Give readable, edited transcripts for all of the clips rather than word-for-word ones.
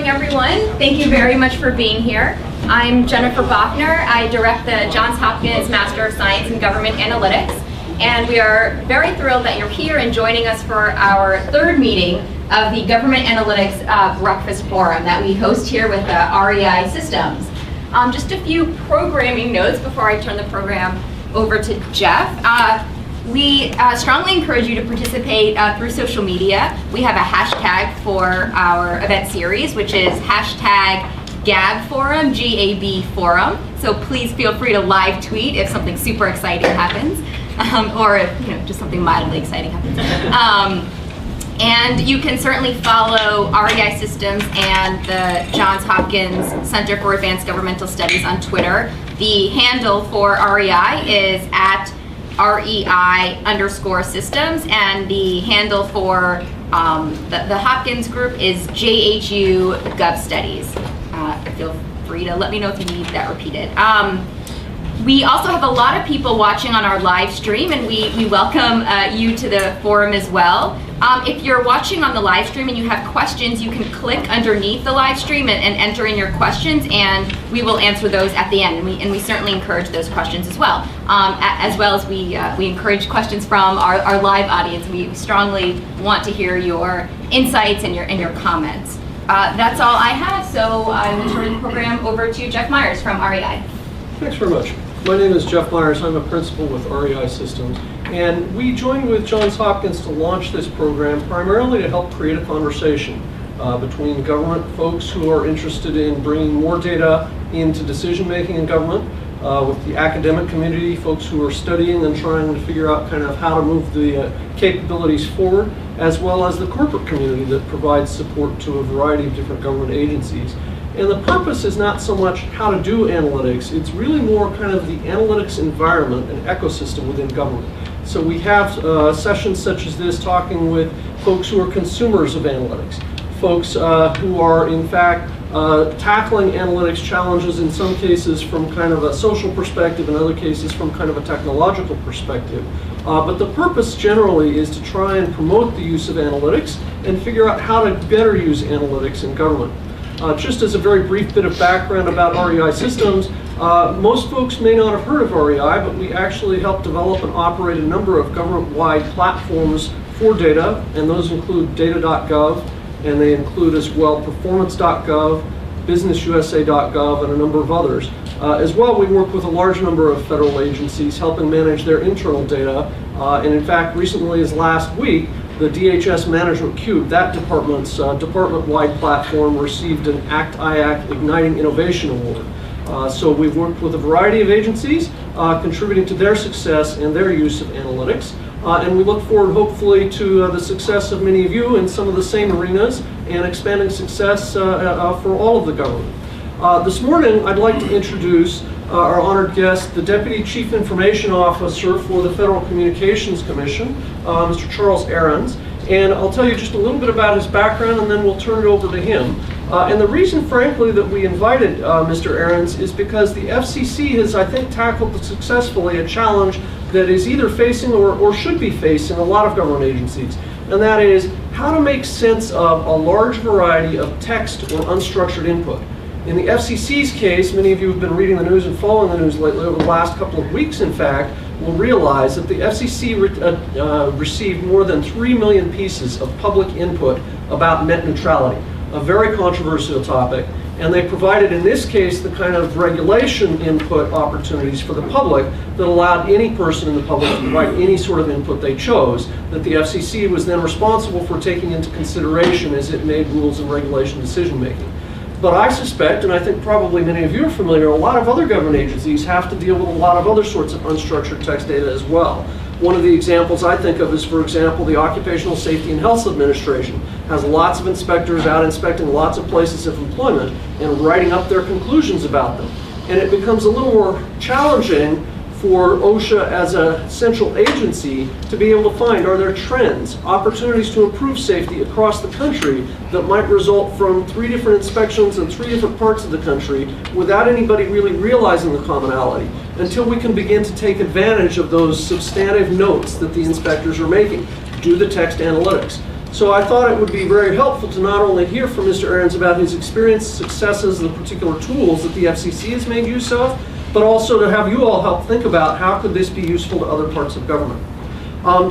everyone. Thank you very much for being here. I'm Jennifer Bachner. I direct the Johns Hopkins Master of Science in Government Analytics, and we are very thrilled that you're here and joining us for our third meeting of the Government Analytics Breakfast Forum that we host here with REI Systems. Just a few programming notes before I turn the program over to Jeff. We strongly encourage you to participate through social media. We have a hashtag for our event series, which is hashtag GAB Forum, GAB Forum. So please feel free to live tweet if something super exciting happens, or if just something mildly exciting happens. And you can certainly follow REI Systems and the Johns Hopkins Center for Advanced Governmental Studies on Twitter. The handle for REI is at REI_systems, and the handle for the Hopkins group is JHU Gov Studies. Feel free to let me know if you need that repeated. We also have a lot of people watching on our live stream, and we welcome you to the forum as well. If you're watching on the live stream and you have questions, you can click underneath the live stream and enter in your questions, and we will answer those at the end. And we certainly encourage those questions as well. As we encourage questions from our live audience. We strongly want to hear your insights and your comments. That's all I have, so I'm going to turn the program over to Jeff Myers from REI. Thanks very much. My name is Jeff Myers. I'm a principal with REI Systems, and we joined with Johns Hopkins to launch this program primarily to help create a conversation between government folks who are interested in bringing more data into decision making in government, with the academic community, folks who are studying and trying to figure out kind of how to move the capabilities forward, as well as the corporate community that provides support to a variety of different government agencies. And the purpose is not so much how to do analytics, it's really more kind of the analytics environment and ecosystem within government. So we have sessions such as this talking with folks who are consumers of analytics, folks who are in fact tackling analytics challenges in some cases from kind of a social perspective, in other cases from kind of a technological perspective. But the purpose generally is to try and promote the use of analytics and figure out how to better use analytics in government. Just as a very brief bit of background about REI Systems, most folks may not have heard of REI, but we actually help develop and operate a number of government-wide platforms for data, and those include data.gov, and they include as well performance.gov, businessusa.gov, and a number of others. As well, we work with a large number of federal agencies helping manage their internal data, and in fact, recently as last week, the DHS Management Cube, that department's department-wide platform, received an ACT-IAC Igniting Innovation Award. So we've worked with a variety of agencies contributing to their success and their use of analytics. And we look forward, hopefully, to the success of many of you in some of the same arenas and expanding success for all of the government. This morning, I'd like to introduce our honored guest, the Deputy Chief Information Officer for the Federal Communications Commission, Mr. Charles Ahrens. And I'll tell you just a little bit about his background, and then we'll turn it over to him. And the reason, frankly, that we invited Mr. Ahrens is because the FCC has, I think, tackled successfully a challenge that is either facing or should be facing a lot of government agencies. And that is how to make sense of a large variety of text or unstructured input. In the FCC's case, many of you have been reading the news and following the news lately over the last couple of weeks, in fact, will realize that the FCC received more than 3 million pieces of public input about net neutrality, a very controversial topic, and they provided, in this case, the kind of regulation input opportunities for the public that allowed any person in the public to provide any sort of input they chose, that the FCC was then responsible for taking into consideration as it made rules and regulation decision making. But I suspect, and I think probably many of you are familiar, a lot of other government agencies have to deal with a lot of other sorts of unstructured text data as well. One of the examples I think of is, for example, the Occupational Safety and Health Administration has lots of inspectors out inspecting lots of places of employment and writing up their conclusions about them. And it becomes a little more challenging for OSHA as a central agency to be able to find, are there trends, opportunities to improve safety across the country that might result from 3 different inspections in 3 different parts of the country without anybody really realizing the commonality, until we can begin to take advantage of those substantive notes that the inspectors are making. Do the text analytics. So I thought it would be very helpful to not only hear from Mr. Ahrens about his experience, successes, the particular tools that the FCC has made use of, but also to have you all help think about how could this be useful to other parts of government.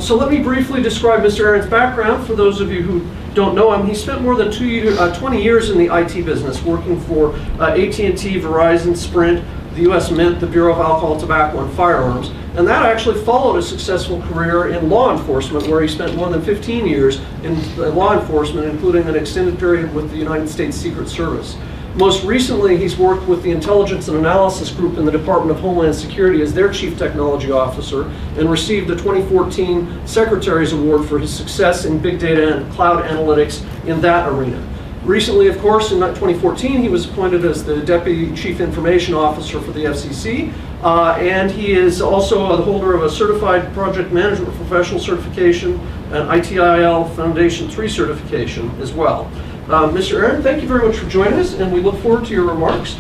So let me briefly describe Mr. Ahrens' background. For those of you who don't know him, he spent more than 20 years in the IT business, working for AT&T, Verizon, Sprint, the U.S. Mint, the Bureau of Alcohol, Tobacco, and Firearms. And that actually followed a successful career in law enforcement, where he spent more than 15 years in law enforcement, including an extended period with the United States Secret Service. Most recently, he's worked with the Intelligence and Analysis Group in the Department of Homeland Security as their Chief Technology Officer, and received the 2014 Secretary's Award for his success in big data and cloud analytics in that arena. Recently, of course, in 2014, he was appointed as the Deputy Chief Information Officer for the FCC, and he is also the holder of a Certified Project Management Professional Certification and ITIL Foundation 3 certification as well. Mr. Ahrens, thank you very much for joining us, and we look forward to your remarks.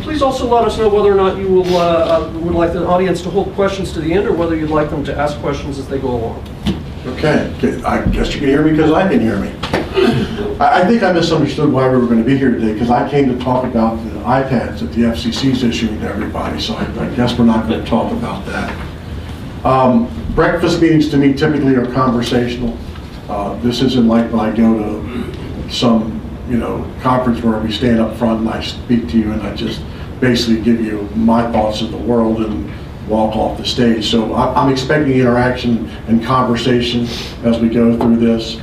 Please also let us know whether or not you will, would like the audience to hold questions to the end, or whether you'd like them to ask questions as they go along. Okay, I guess you can hear me because I can hear me. I think I misunderstood why we were going to be here today, because I came to talk about the iPads that the FCC is issuing to everybody, so I guess we're not going to talk about that. Breakfast meetings to me typically are conversational. This isn't like when I go to some conference where we stand up front and I speak to you and I just basically give you my thoughts of the world and walk off the stage. So I'm expecting interaction and conversation as we go through this.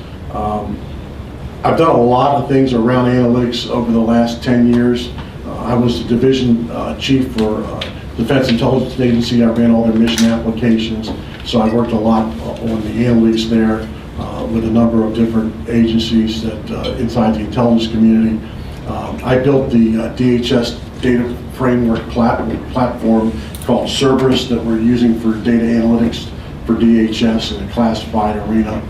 I've done a lot of things around analytics over the last 10 years. I was the division chief for Defense Intelligence Agency. I ran all their mission applications. So I worked a lot on the analytics there with a number of different agencies that inside the intelligence community. I built the DHS data framework platform called Cerberus that we're using for data analytics for DHS in the classified arena.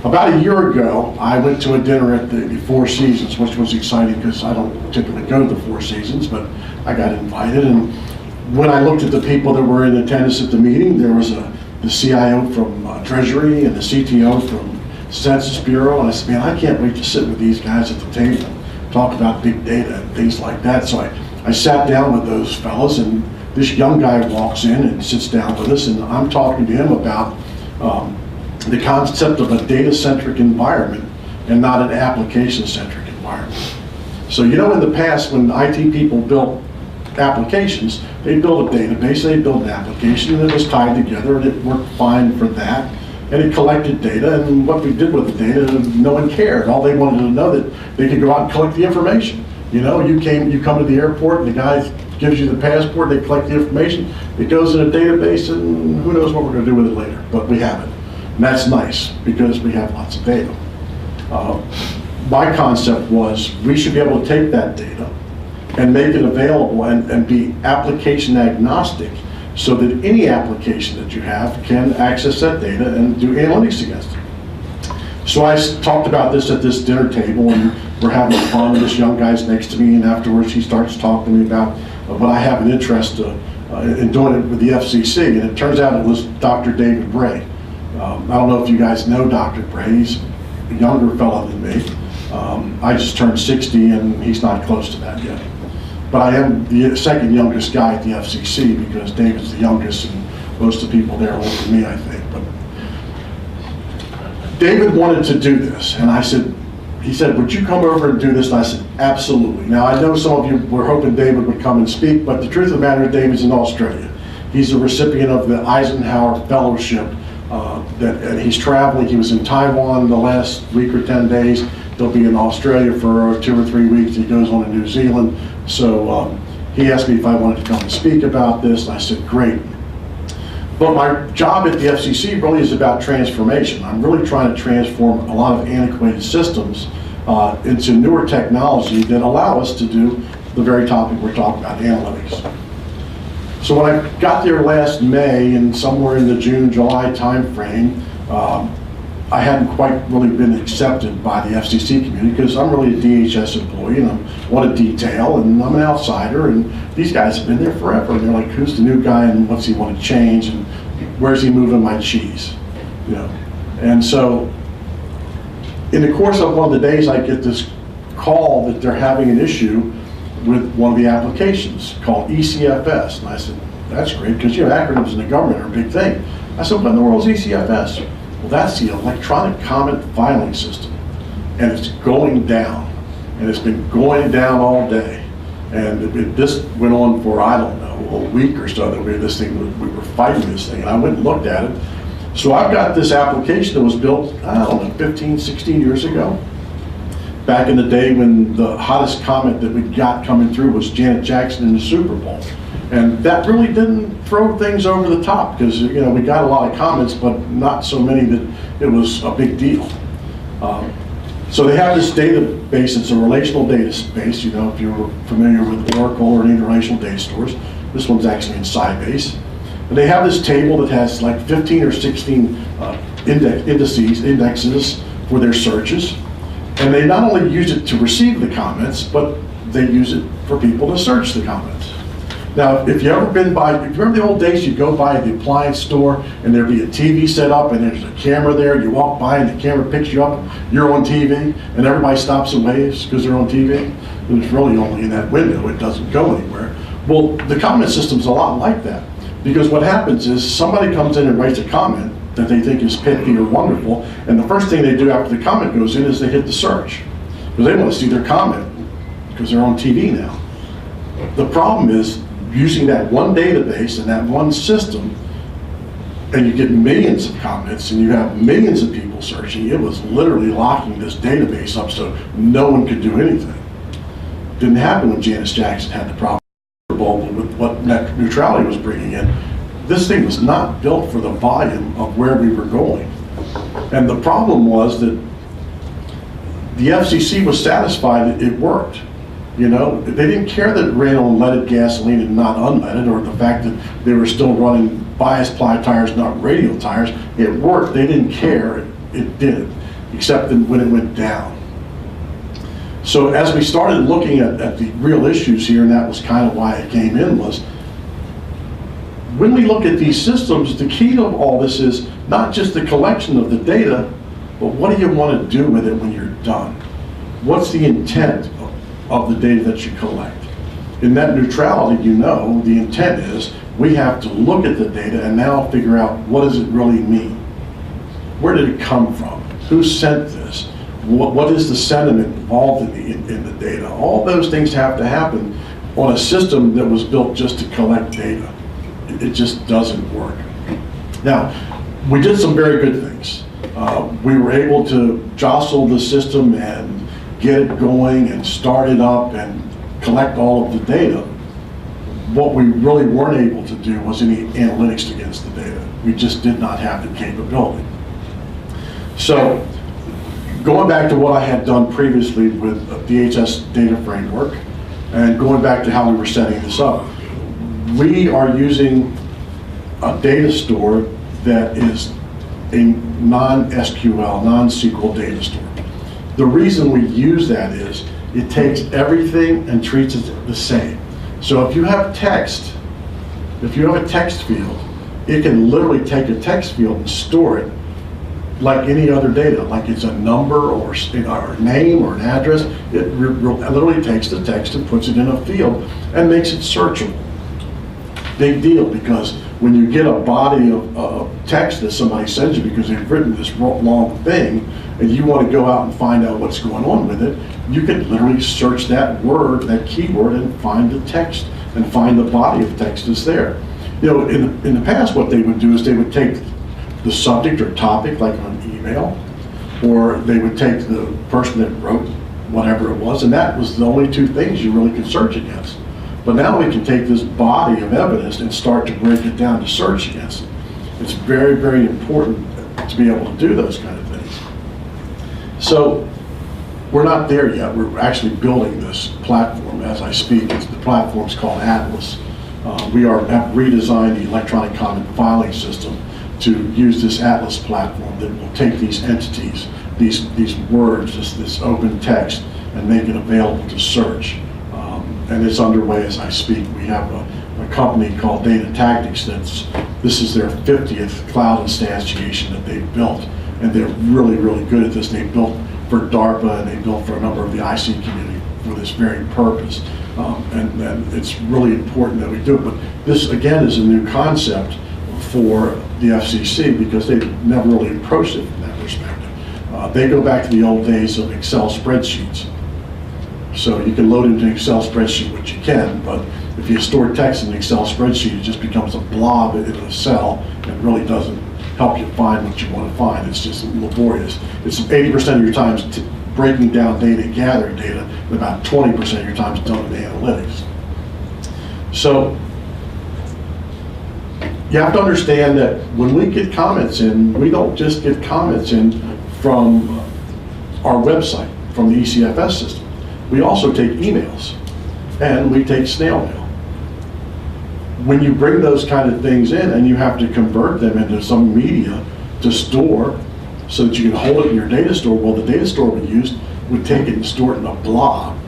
About a year ago, I went to a dinner at the Four Seasons, which was exciting because I don't typically go to the Four Seasons, but I got invited. And when I looked at the people that were in attendance at the meeting, there was the CIO from Treasury and the CTO from Census Bureau, and I said, man, I can't wait to sit with these guys at the table and talk about big data and things like that. So I sat down with those fellows, and this young guy walks in and sits down with us, and I'm talking to him about the concept of a data-centric environment and not an application-centric environment. So in the past, when IT people built applications, they built a database, they built an application, and it was tied together, and it worked fine for that. And it collected data, and what we did with the data, no one cared. All they wanted to know that they could go out and collect the information. You come to the airport, and the guy gives you the passport, they collect the information, it goes in a database, and who knows what we're going to do with it later, but we have it. And that's nice, because we have lots of data. My concept was we should be able to take that data and make it available and be application agnostic, so that any application that you have can access that data and do analytics against it. So I talked about this at this dinner table, and we're having fun. This young guy's next to me, and afterwards he starts talking to me about what I have an interest in doing it with the FCC. And it turns out it was Dr. David Bray. I don't know if you guys know Dr. Bray. He's a younger fellow than me. I just turned 60, and he's not close to that yet. But I am the second youngest guy at the FCC, because David's the youngest, and most of the people there are older than me, I think. But David wanted to do this, and he said, would you come over and do this? And I said, absolutely. Now, I know some of you were hoping David would come and speak, but the truth of the matter is David's in Australia. He's a recipient of the Eisenhower Fellowship, and he's traveling. He was in Taiwan the last week or 10 days. He'll be in Australia for 2 or 3 weeks. He goes on to New Zealand. So he asked me if I wanted to come and speak about this, and I said, great. But my job at the FCC really is about transformation. I'm really trying to transform a lot of antiquated systems into newer technology that allow us to do the very topic we're talking about, analytics. So when I got there last May, and somewhere in the June, July timeframe, I hadn't quite really been accepted by the FCC community, because I'm really a DHS employee, and I want to detail, and I'm an outsider, and these guys have been there forever. And they're like, who's the new guy, and what's he want to change, and where's he moving my cheese? And so in the course of one of the days, I get this call that they're having an issue with one of the applications called ECFS. And I said, that's great, because acronyms in the government are a big thing. I said, what in the world is ECFS? Well, that's the electronic comment filing system. And it's going down. And it's been going down all day. And this went on for, I don't know, a week or so that we were fighting this thing. And I went and looked at it. So I've got this application that was built, I don't know, 15, 16 years ago. Back in the day when the hottest comment that we got coming through was Janet Jackson in the Super Bowl. And that really didn't throw things over the top, because we got a lot of comments, but not so many that it was a big deal. So they have this database. It's a relational database. If you're familiar with Oracle or any relational data stores, this one's actually in Sybase. And they have this table that has like 15 or 16 indexes for their searches. And they not only use it to receive the comments, but they use it for people to search the comments. Now, if you remember the old days, you go by the appliance store and there'd be a TV set up and there's a camera there, you walk by and the camera picks you up, you're on TV, and everybody stops and waves because they're on TV. And it's really only in that window, it doesn't go anywhere. Well, the comment system's a lot like that, because what happens is somebody comes in and writes a comment that they think is pithy or wonderful, and the first thing they do after the comment goes in is they hit the search, because they want to see their comment, because they're on TV now. The problem is, using that one database and that one system, and you get millions of comments and you have millions of people searching, it was literally locking this database up so no one could do anything. Didn't happen when Janet Jackson had the problem with what Neutrality was bringing in. This thing was not built for the volume of where we were going. And the problem was that the FCC was satisfied that it worked. They didn't care that it ran on leaded gasoline and not unleaded, or the fact that they were still running bias ply tires, not radial tires. It worked. They didn't care. It did, except that when it went down. So as we started looking at the real issues here, and that was kind of why it came in, was when we look at these systems, the key to all this is not just the collection of the data, but what do you want to do with it when you're done? What's the intent of the data that you collect? In net neutrality, the intent is we have to look at the data and now figure out, what does it really mean? Where did it come from? Who sent this? What is the sentiment involved in the data? All those things have to happen on a system that was built just to collect data. It just doesn't work. Now, we did some very good things. We were able to jostle the system and get it going and start it up and collect all of the data. What we really weren't able to do was any analytics against the data. We just did not have the capability. So, going back to what I had done previously with DHS data framework, and going back to how we were setting this up, we are using a data store that is a non-SQL, non-SQL data store. The reason we use that is it takes everything and treats it the same. So if you have text, if you have a text field, it can literally take a text field and store it like any other data, like it's a number or a name or an address. It literally takes the text and puts it in a field and makes it searchable. Big deal, because when you get a body of text that somebody sends you because they've written this long thing, and you want to go out and find out what's going on with it, you can literally search that word, that keyword, and find the text and find the body of text that's there. In the past, what they would do is they would take the subject or topic, like on email, or they would take the person that wrote whatever it was, and that was the only two things you really could search against. But now we can take this body of evidence and start to break it down to search against it. It's very, very important to be able to do those kind of things. So we're not there yet. We're actually building this platform as I speak. The platform's called Atlas. We have redesigned the electronic comment filing system to use this Atlas platform that will take these entities, these words, this open text, and make it available to search. And it's underway as I speak. We have a company called Data Tactics this is their 50th cloud instantiation that they've built, and they're really, really good at this. They built for DARPA, and they built for a number of the IC community for this very purpose. And it's really important that we do it. But this, again, is a new concept for the FCC because they've never really approached it from that perspective. They go back to the old days of Excel spreadsheets. So you can load into an Excel spreadsheet what you can, but if you store text in an Excel spreadsheet, it just becomes a blob in a cell and really doesn't help you find what you want to find. It's just laborious. It's 80% of your time breaking down data, gathering data, and about 20% of your time is done in analytics. So you have to understand that when we get comments in, we don't just get comments in from our website, from the ECFS system. We also take emails, and we take snail mail. When you bring those kind of things in and you have to convert them into some media to store so that you can hold it in your data store, well, the data store we used would take it and store it in a blob.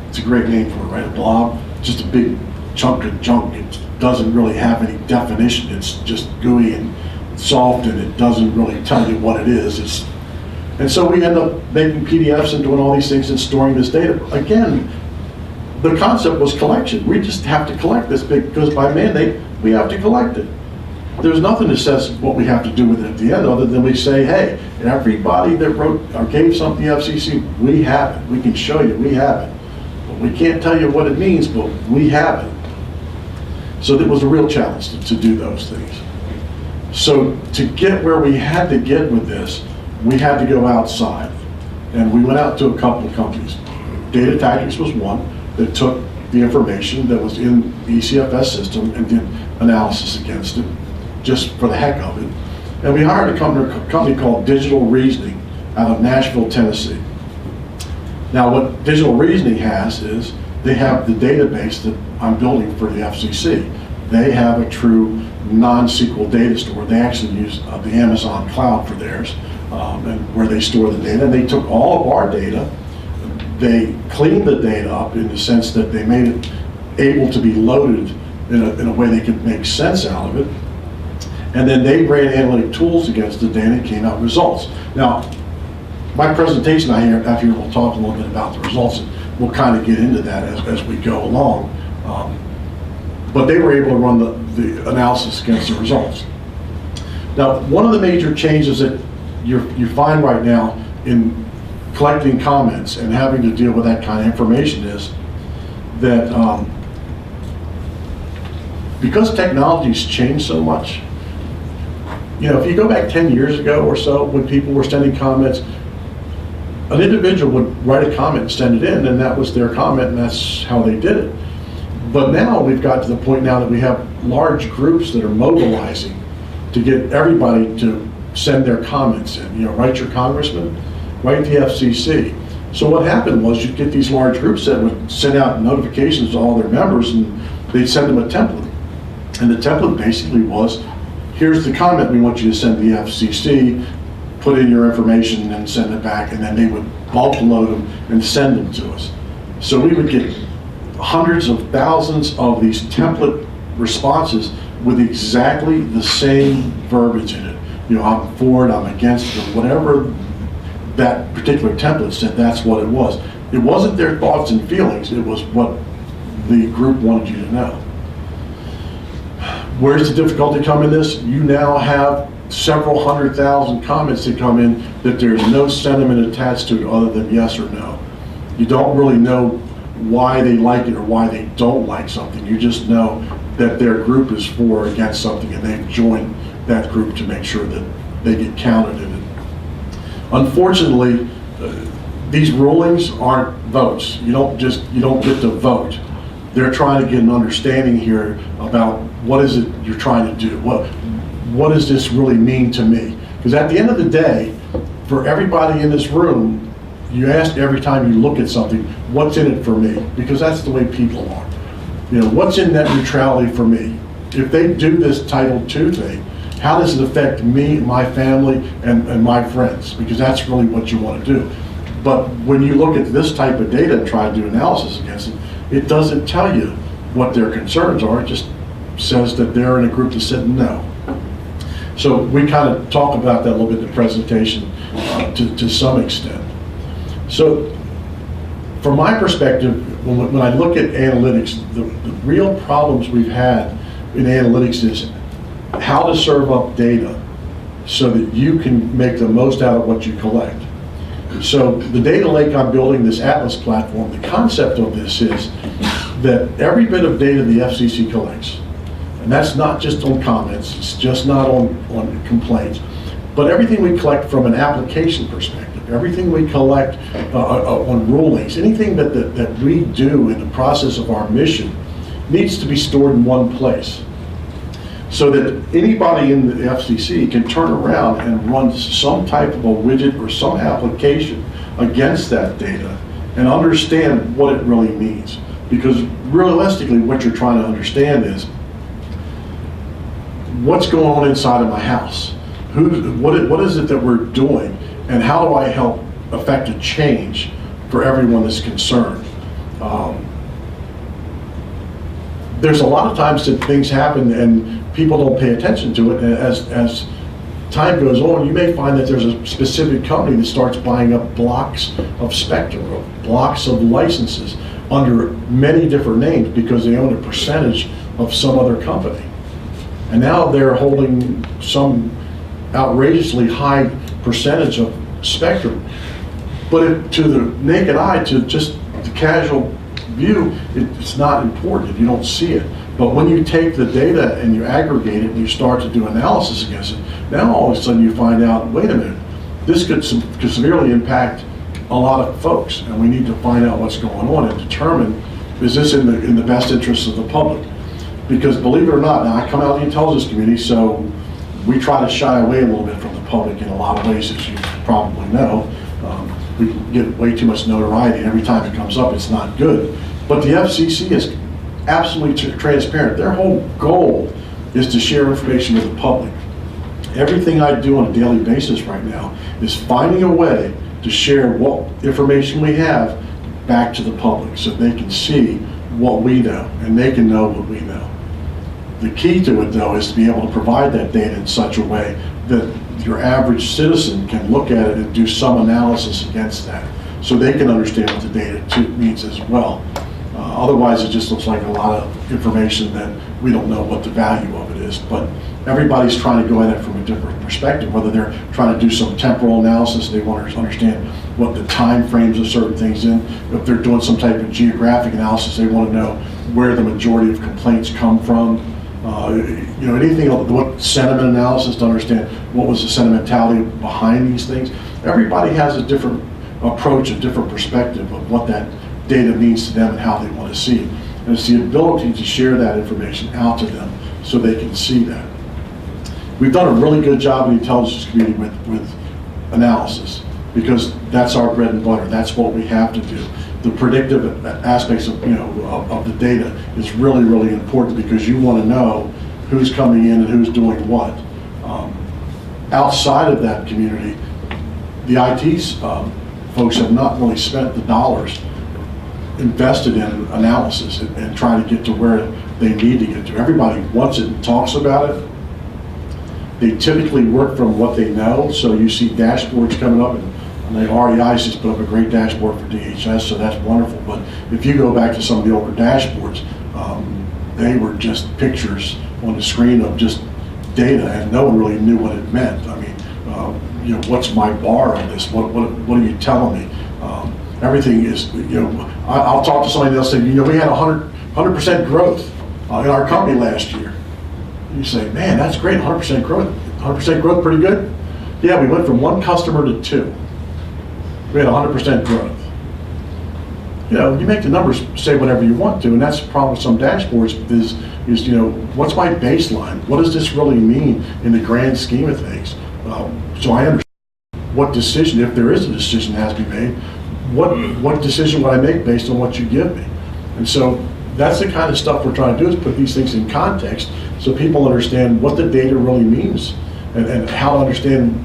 It's a great name for it, right? A blob, just a big chunk of junk. It doesn't really have any definition. It's just gooey and soft, and it doesn't really tell you what it is. And so we end up making PDFs and doing all these things and storing this data. Again, the concept was collection. We just have to collect this big, because by mandate, we have to collect it. There's nothing that says what we have to do with it at the end other than we say, hey, everybody that wrote or gave something to the FCC, we have it. We can show you, we have it. But we can't tell you what it means, but we have it. So it was a real challenge to do those things. So to get where we had to get with this, we had to go outside. And we went out to a couple of companies. Data Tactics was one that took the information that was in the ECFS system and did analysis against it, just for the heck of it. And we hired a company called Digital Reasoning out of Nashville, Tennessee. Now what Digital Reasoning has is they have the database that I'm building for the FCC. They have a true non-SQL data store. They actually use the Amazon cloud for theirs, and where they store the data. And they took all of our data, they cleaned the data up in the sense that they made it able to be loaded in a way they could make sense out of it. And then they ran analytic tools against the data and came out results. Now, my presentation after here will talk a little bit about the results, and we'll kind of get into that as we go along. But they were able to run the analysis against the results. Now, one of the major changes that you find right now in collecting comments and having to deal with that kind of information is that because technology's changed so much, you know, if you go back 10 years ago or so when people were sending comments, an individual would write a comment and send it in, and that was their comment, and that's how they did it. But now we've got to the point now that we have large groups that are mobilizing to get everybody to send their comments in. You know, write your congressman, write the FCC. So what happened was you'd get these large groups that would send out notifications to all their members, and they'd send them a template. And the template basically was, here's the comment we want you to send to the FCC, put in your information and send it back, and then they would bulk load them and send them to us. So we would get hundreds of thousands of these template responses with exactly the same verbiage in it. You know, I'm for it, I'm against it, or whatever that particular template said, that's what it was. It wasn't their thoughts and feelings, it was what the group wanted you to know. Where's the difficulty come in this? You now have several 100,000 comments that come in that there's no sentiment attached to it other than yes or no. You don't really know why they like it or why they don't like something. You just know that their group is for or against something, and they've joined that group to make sure that they get counted in it. Unfortunately, these rulings aren't votes. You don't get to vote. They're trying to get an understanding here about what is it you're trying to do. What does this really mean to me? Because at the end of the day, for everybody in this room, you ask every time you look at something, what's in it for me? Because that's the way people are. You know, what's in net neutrality for me? If they do this Title II thing, how does it affect me, my family, and my friends? Because that's really what you want to do. But when you look at this type of data and try to do analysis against it, it doesn't tell you what their concerns are. It just says that they're in a group that said no. So we kind of talk about that a little bit in the presentation to some extent. So from my perspective, when I look at analytics, the real problems we've had in analytics is how to serve up data so that you can make the most out of what you collect. So the data lake I'm building, this Atlas platform, the concept of this is that every bit of data the FCC collects, and that's not just on comments, it's just not on complaints, but everything we collect from an application perspective, everything we collect on rulings, anything that we do in the process of our mission needs to be stored in one place, so that anybody in the FCC can turn around and run some type of a widget or some application against that data and understand what it really means. Because realistically, what you're trying to understand is what's going on inside of my house. What is it that we're doing, and how do I help affect a change for everyone that's concerned? There's a lot of times that things happen and people don't pay attention to it, and as time goes on, you may find that there's a specific company that starts buying up blocks of spectrum, or blocks of licenses under many different names because they own a percentage of some other company. And now they're holding some outrageously high percentage of spectrum. But to the naked eye, to just the casual view, it's not important. You don't see it. But when you take the data and you aggregate it and you start to do analysis against it, now all of a sudden you find out, wait a minute, this could severely impact a lot of folks, and we need to find out what's going on and determine, is this in the best interest of the public? Because believe it or not, now I come out of the intelligence community, so we try to shy away a little bit from the public in a lot of ways, as you probably know. We get way too much notoriety, and every time it comes up, it's not good. But the FCC is absolutely transparent. Their whole goal is to share information with the public. Everything I do on a daily basis right now is finding a way to share what information we have back to the public so they can see what we know and they can know what we know. The key to it, though, is to be able to provide that data in such a way that your average citizen can look at it and do some analysis against that so they can understand what the data means as well. Otherwise, it just looks like a lot of information that we don't know what the value of it is. But everybody's trying to go at it from a different perspective, whether they're trying to do some temporal analysis, they want to understand what the time frames of certain things in. If they're doing some type of geographic analysis, they want to know where the majority of complaints come from. Anything, what sentiment analysis to understand what was the sentimentality behind these things. Everybody has a different approach, a different perspective of what that data means to them and how they want to see it. And it's the ability to share that information out to them so they can see that. We've done a really good job in the intelligence community with analysis, because that's our bread and butter. That's what we have to do. The predictive aspects of the data is really, really important, because you want to know who's coming in and who's doing what. Outside of that community, the IT's folks have not really spent the dollars invested in analysis and trying to get to where they need to get to. Everybody wants it and talks about it. They typically work from what they know, so you see dashboards coming up, and the REI's just put up a great dashboard for DHS, so that's wonderful. But if you go back to some of the older dashboards, they were just pictures on the screen of just data, and no one really knew what it meant. I mean, what's my bar on this? What are you telling me? Everything is, I'll talk to somebody, they'll say, we had 100% growth in our company last year. You say, man, that's great, 100% growth. 100% growth, pretty good? Yeah, we went from 1 customer to 2. We had 100% growth. You make the numbers say whatever you want to, and that's the problem with some dashboards is what's my baseline? What does this really mean in the grand scheme of things? So I understand what decision, if there is a decision that has to be made, what decision would I make based on what you give me? And so that's the kind of stuff we're trying to do, is put these things in context so people understand what the data really means and how to understand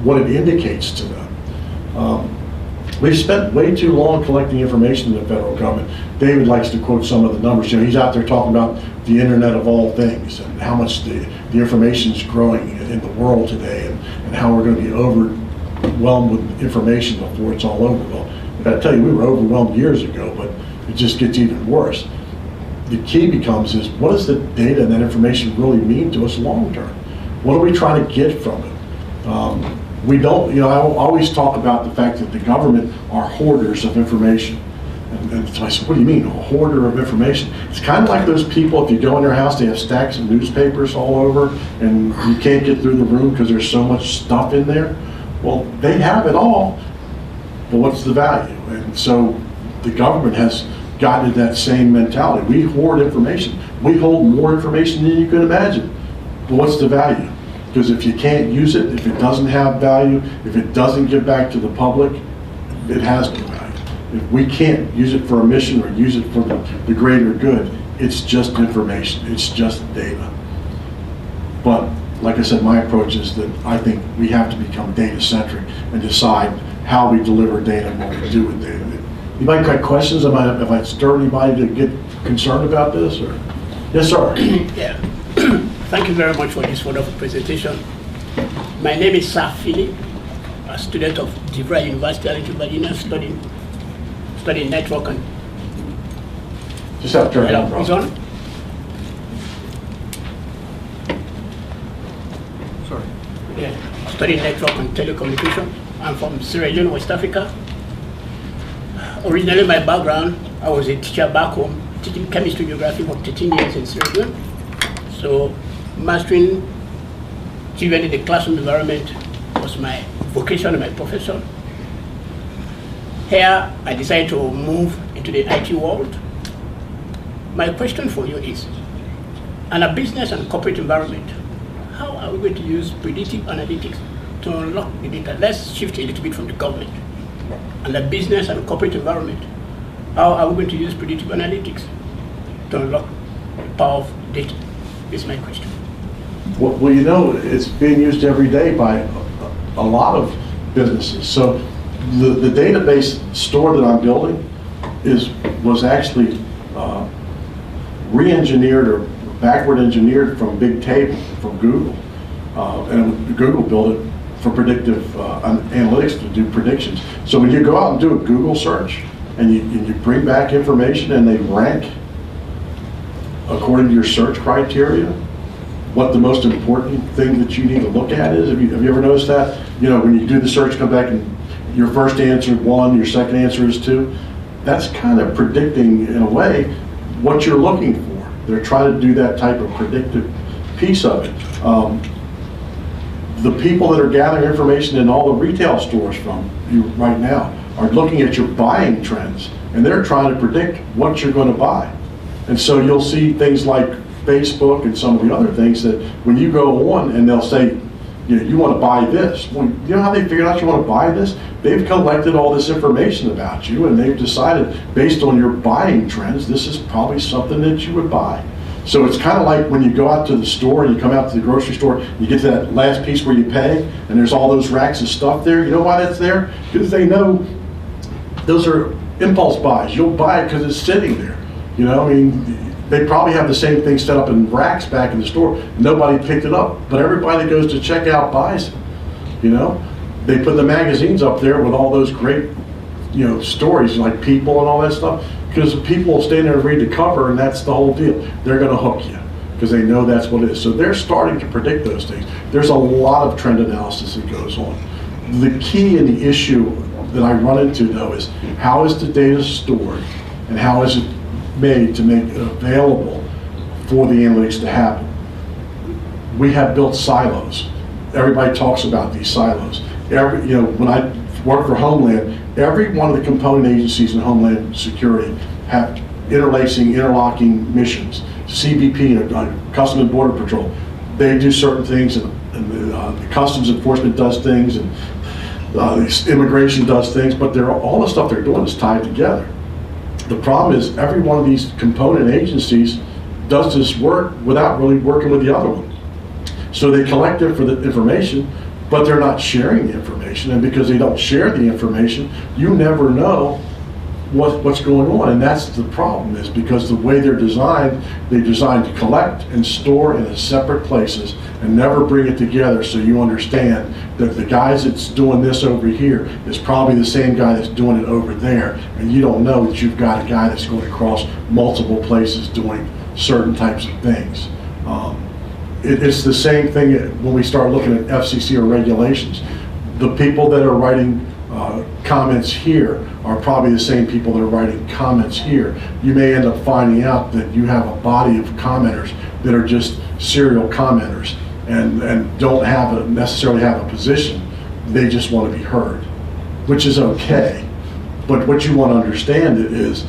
what it indicates to them. We've spent way too long collecting information in the federal government. David likes to quote some of the numbers. He's out there talking about the Internet of all things and how much the information is growing in the world today, and how we're going to be overwhelmed with information before it's all over. Well, I tell you, we were overwhelmed years ago, but it just gets even worse. The key becomes is, what does the data and that information really mean to us long term? What are we trying to get from it? We don't, I always talk about the fact that the government are hoarders of information. And so I said, what do you mean, a hoarder of information? It's kind of like those people, if you go in their house, they have stacks of newspapers all over, and you can't get through the room because there's so much stuff in there. Well, they have it all, but what's the value? And so the government has gotten to that same mentality. We hoard information. We hold more information than you can imagine. But what's the value? Because if you can't use it, if it doesn't have value, if it doesn't give back to the public, it has no value. If we can't use it for a mission or use it for the greater good, it's just information, it's just data. But like I said, my approach is that I think we have to become data-centric and decide how we deliver data and what we do with data. Anybody got questions? Have I stirred anybody to get concerned about this? Or? Yes, sir. Yeah. Thank you very much for this wonderful presentation. My name is Safi, a student of David Bray University in Virginia, studying network and... Just have to turn it on, It's bro. on? Sorry. Yeah. Studying network and telecommunication. I'm from Sierra Leone, West Africa. Originally, my background, I was a teacher back home, teaching chemistry geography for 13 years in Sierra Leone. So, mastering children in the classroom environment was my vocation and my profession. Here, I decided to move into the IT world. My question for you is, in a business and corporate environment, how are we going to use predictive analytics to unlock the data? Let's shift a little bit from the government. In a business and corporate environment, how are we going to use predictive analytics to unlock the power of data? Is my question. Well, it's being used every day by a lot of businesses. So the database store that I'm building was actually re-engineered or backward engineered from Big Table from Google. And Google built it for predictive analytics to do predictions. So when you go out and do a Google search and you bring back information and they rank according to your search criteria, what the most important thing that you need to look at is. Have you ever noticed that? When you do the search, come back and your first answer is 1, your second answer is 2. That's kind of predicting, in a way, what you're looking for. They're trying to do that type of predictive piece of it. The people that are gathering information in all the retail stores from you right now are looking at your buying trends, and they're trying to predict what you're going to buy. And so you'll see things like Facebook and some of the other things that when you go on and they'll say, you want to buy this. Well, you know how they figured out you want to buy this? They've collected all this information about you and they've decided based on your buying trends, this is probably something that you would buy. So it's kind of like when you go out to the store and you come out to the grocery store, you get to that last piece where you pay and there's all those racks of stuff there. You know why that's there? Because they know those are impulse buys. You'll buy it because it's sitting there. They probably have the same thing set up in racks back in the store. Nobody picked it up, but everybody that goes to check out buys it. They put the magazines up there with all those great, stories like People and all that stuff, because people will stand there and read the cover, and that's the whole deal. They're going to hook you because they know that's what it is. So they're starting to predict those things. There's a lot of trend analysis that goes on. The key and the issue that I run into, though, is how is the data stored and how is it made to make it available for the analytics to happen. We have built silos. Everybody talks about these silos. When I work for Homeland, every one of the component agencies in Homeland Security have interlocking missions. CBP, Customs and Border Patrol, they do certain things, and the Customs Enforcement does things, and immigration does things, but all the stuff they're doing is tied together. The problem is every one of these component agencies does this work without really working with the other one. So they collect it for the information, but they're not sharing the information. And because they don't share the information, you never know what's going on. And that's the problem, is because the way they're designed to collect and store in separate places and never bring it together, so you understand that the guys that's doing this over here is probably the same guy that's doing it over there, and you don't know that you've got a guy that's going across multiple places doing certain types of things. It's the same thing when we start looking at FCC or regulations. The people that are writing comments here are probably the same people that are writing comments here. You may end up finding out that you have a body of commenters that are just serial commenters and don't necessarily have a position. They just want to be heard, which is okay. But what you want to understand is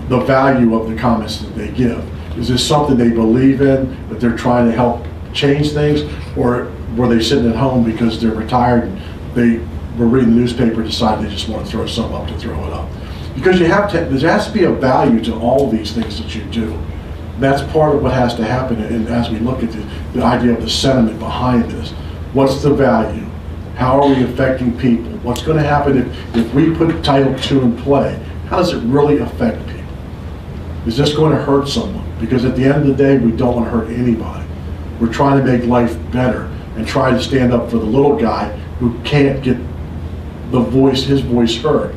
the value of the comments that they give. Is this something they believe in, that they're trying to help change things, or were they sitting at home because they're retired and they were reading the newspaper and decided they just want to throw something up to throw it up? Because there has to be a value to all of these things that you do. That's part of what has to happen, and as we look at the idea of the sentiment behind this. What's the value? How are we affecting people? What's going to happen if we put Title II in play? How does it really affect people? Is this going to hurt someone? Because at the end of the day, we don't want to hurt anybody. We're trying to make life better and try to stand up for the little guy who can't get his voice heard.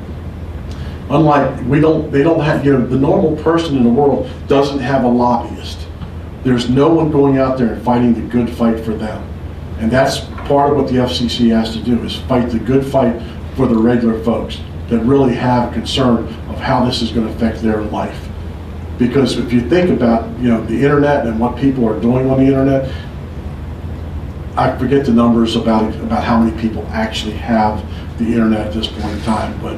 Unlike, they don't have, the normal person in the world doesn't have a lobbyist. There's no one going out there and fighting the good fight for them. And that's part of what the FCC has to do, is fight the good fight for the regular folks that really have a concern of how this is going to affect their life. Because if you think about, the internet and what people are doing on the internet, I forget the numbers about how many people actually have the internet at this point in time, but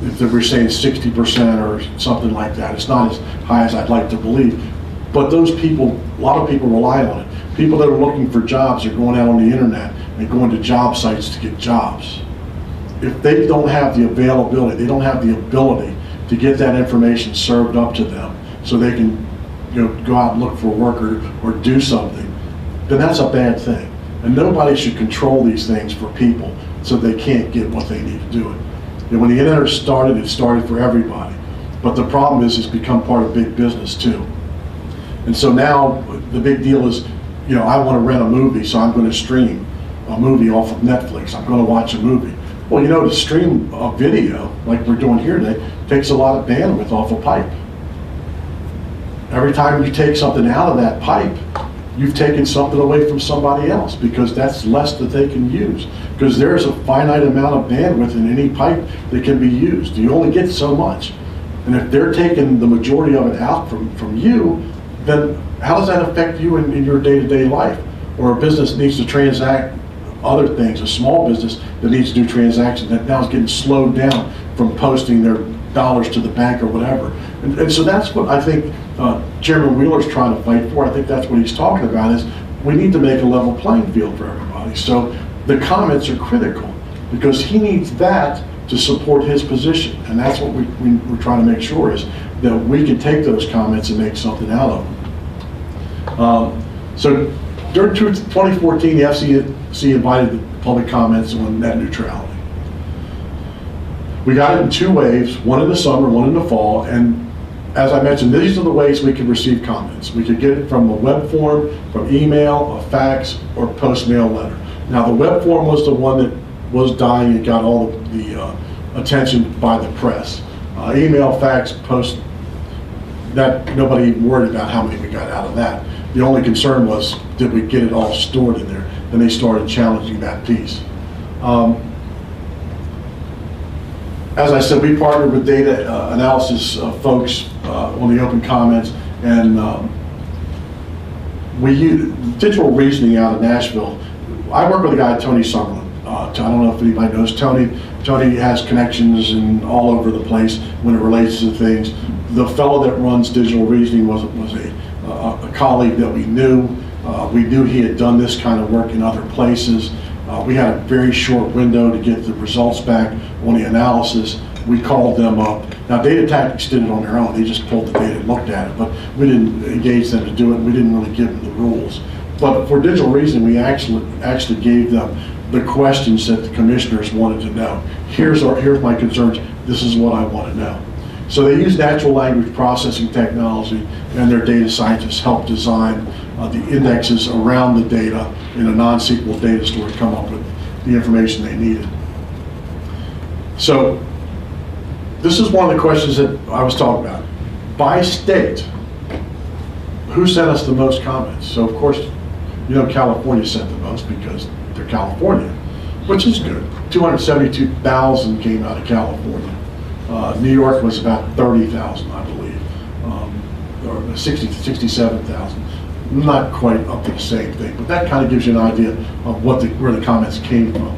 if we're saying 60% or something like that, it's not as high as I'd like to believe. But those people, a lot of people rely on it. People that are looking for jobs are going out on the internet and going to job sites to get jobs. If they don't have the availability, they don't have the ability to get that information served up to them so they can go out and look for work or do something, then that's a bad thing. And nobody should control these things for people so they can't get what they need to do it. And when the internet started, it started for everybody. But the problem is it's become part of big business too. And so now the big deal is, I want to rent a movie, so I'm going to stream a movie off of Netflix. I'm going to watch a movie. Well, to stream a video like we're doing here today takes a lot of bandwidth off a pipe. Every time you take something out of that pipe, you've taken something away from somebody else, because that's less that they can use. Because there's a finite amount of bandwidth in any pipe that can be used. You only get so much. And if they're taking the majority of it out from you, then how does that affect you in your day-to-day life? Or a business needs to transact other things, a small business that needs to do transactions that now is getting slowed down from posting their dollars to the bank or whatever. And so that's what I think Chairman Wheeler's trying to fight for. I think that's what he's talking about, is we need to make a level playing field for everybody. So the comments are critical, because he needs that to support his position. And that's what we're trying to make sure, is that we can take those comments and make something out of them. So during 2014, the FCC invited the public comments on net neutrality. We got it in 2 waves, one in the summer, one in the fall, and as I mentioned, these are the ways we could receive comments. We could get it from a web form, from email, a fax, or post-mail letter. Now the web form was the one that was dying and got all the attention by the press. Email, fax, post, that nobody even worried about how many we got out of that. The only concern was, did we get it all stored in there? Then they started challenging that piece. As I said, we partnered with data analysis folks on the open comments, and we use digital reasoning out of Nashville. I work with a guy, Tony Summerlin. I don't know if anybody knows Tony. Tony has connections all over the place when it relates to things. The fellow that runs digital reasoning was a colleague that we knew. We knew he had done this kind of work in other places. We had a very short window to get the results back on the analysis. We called them up. Now, Data Tactics did it on their own. They just pulled the data and looked at it, but we didn't engage them to do it. We didn't really give them the rules. But for digital reasoning, we actually gave them the questions that the commissioners wanted to know. Here's my concerns. This is what I want to know. So they use natural language processing technology, and their data scientists help design the indexes around the data in a non-SQL data store to come up with the information they needed. So this is one of the questions that I was talking about. By state, who sent us the most comments? So of course, you know, California sent the most because they're California, which is good. 272,000 came out of California. New York was about 30,000, I believe, or 67,000. Not quite up to the same thing, but that kind of gives you an idea of where the comments came from.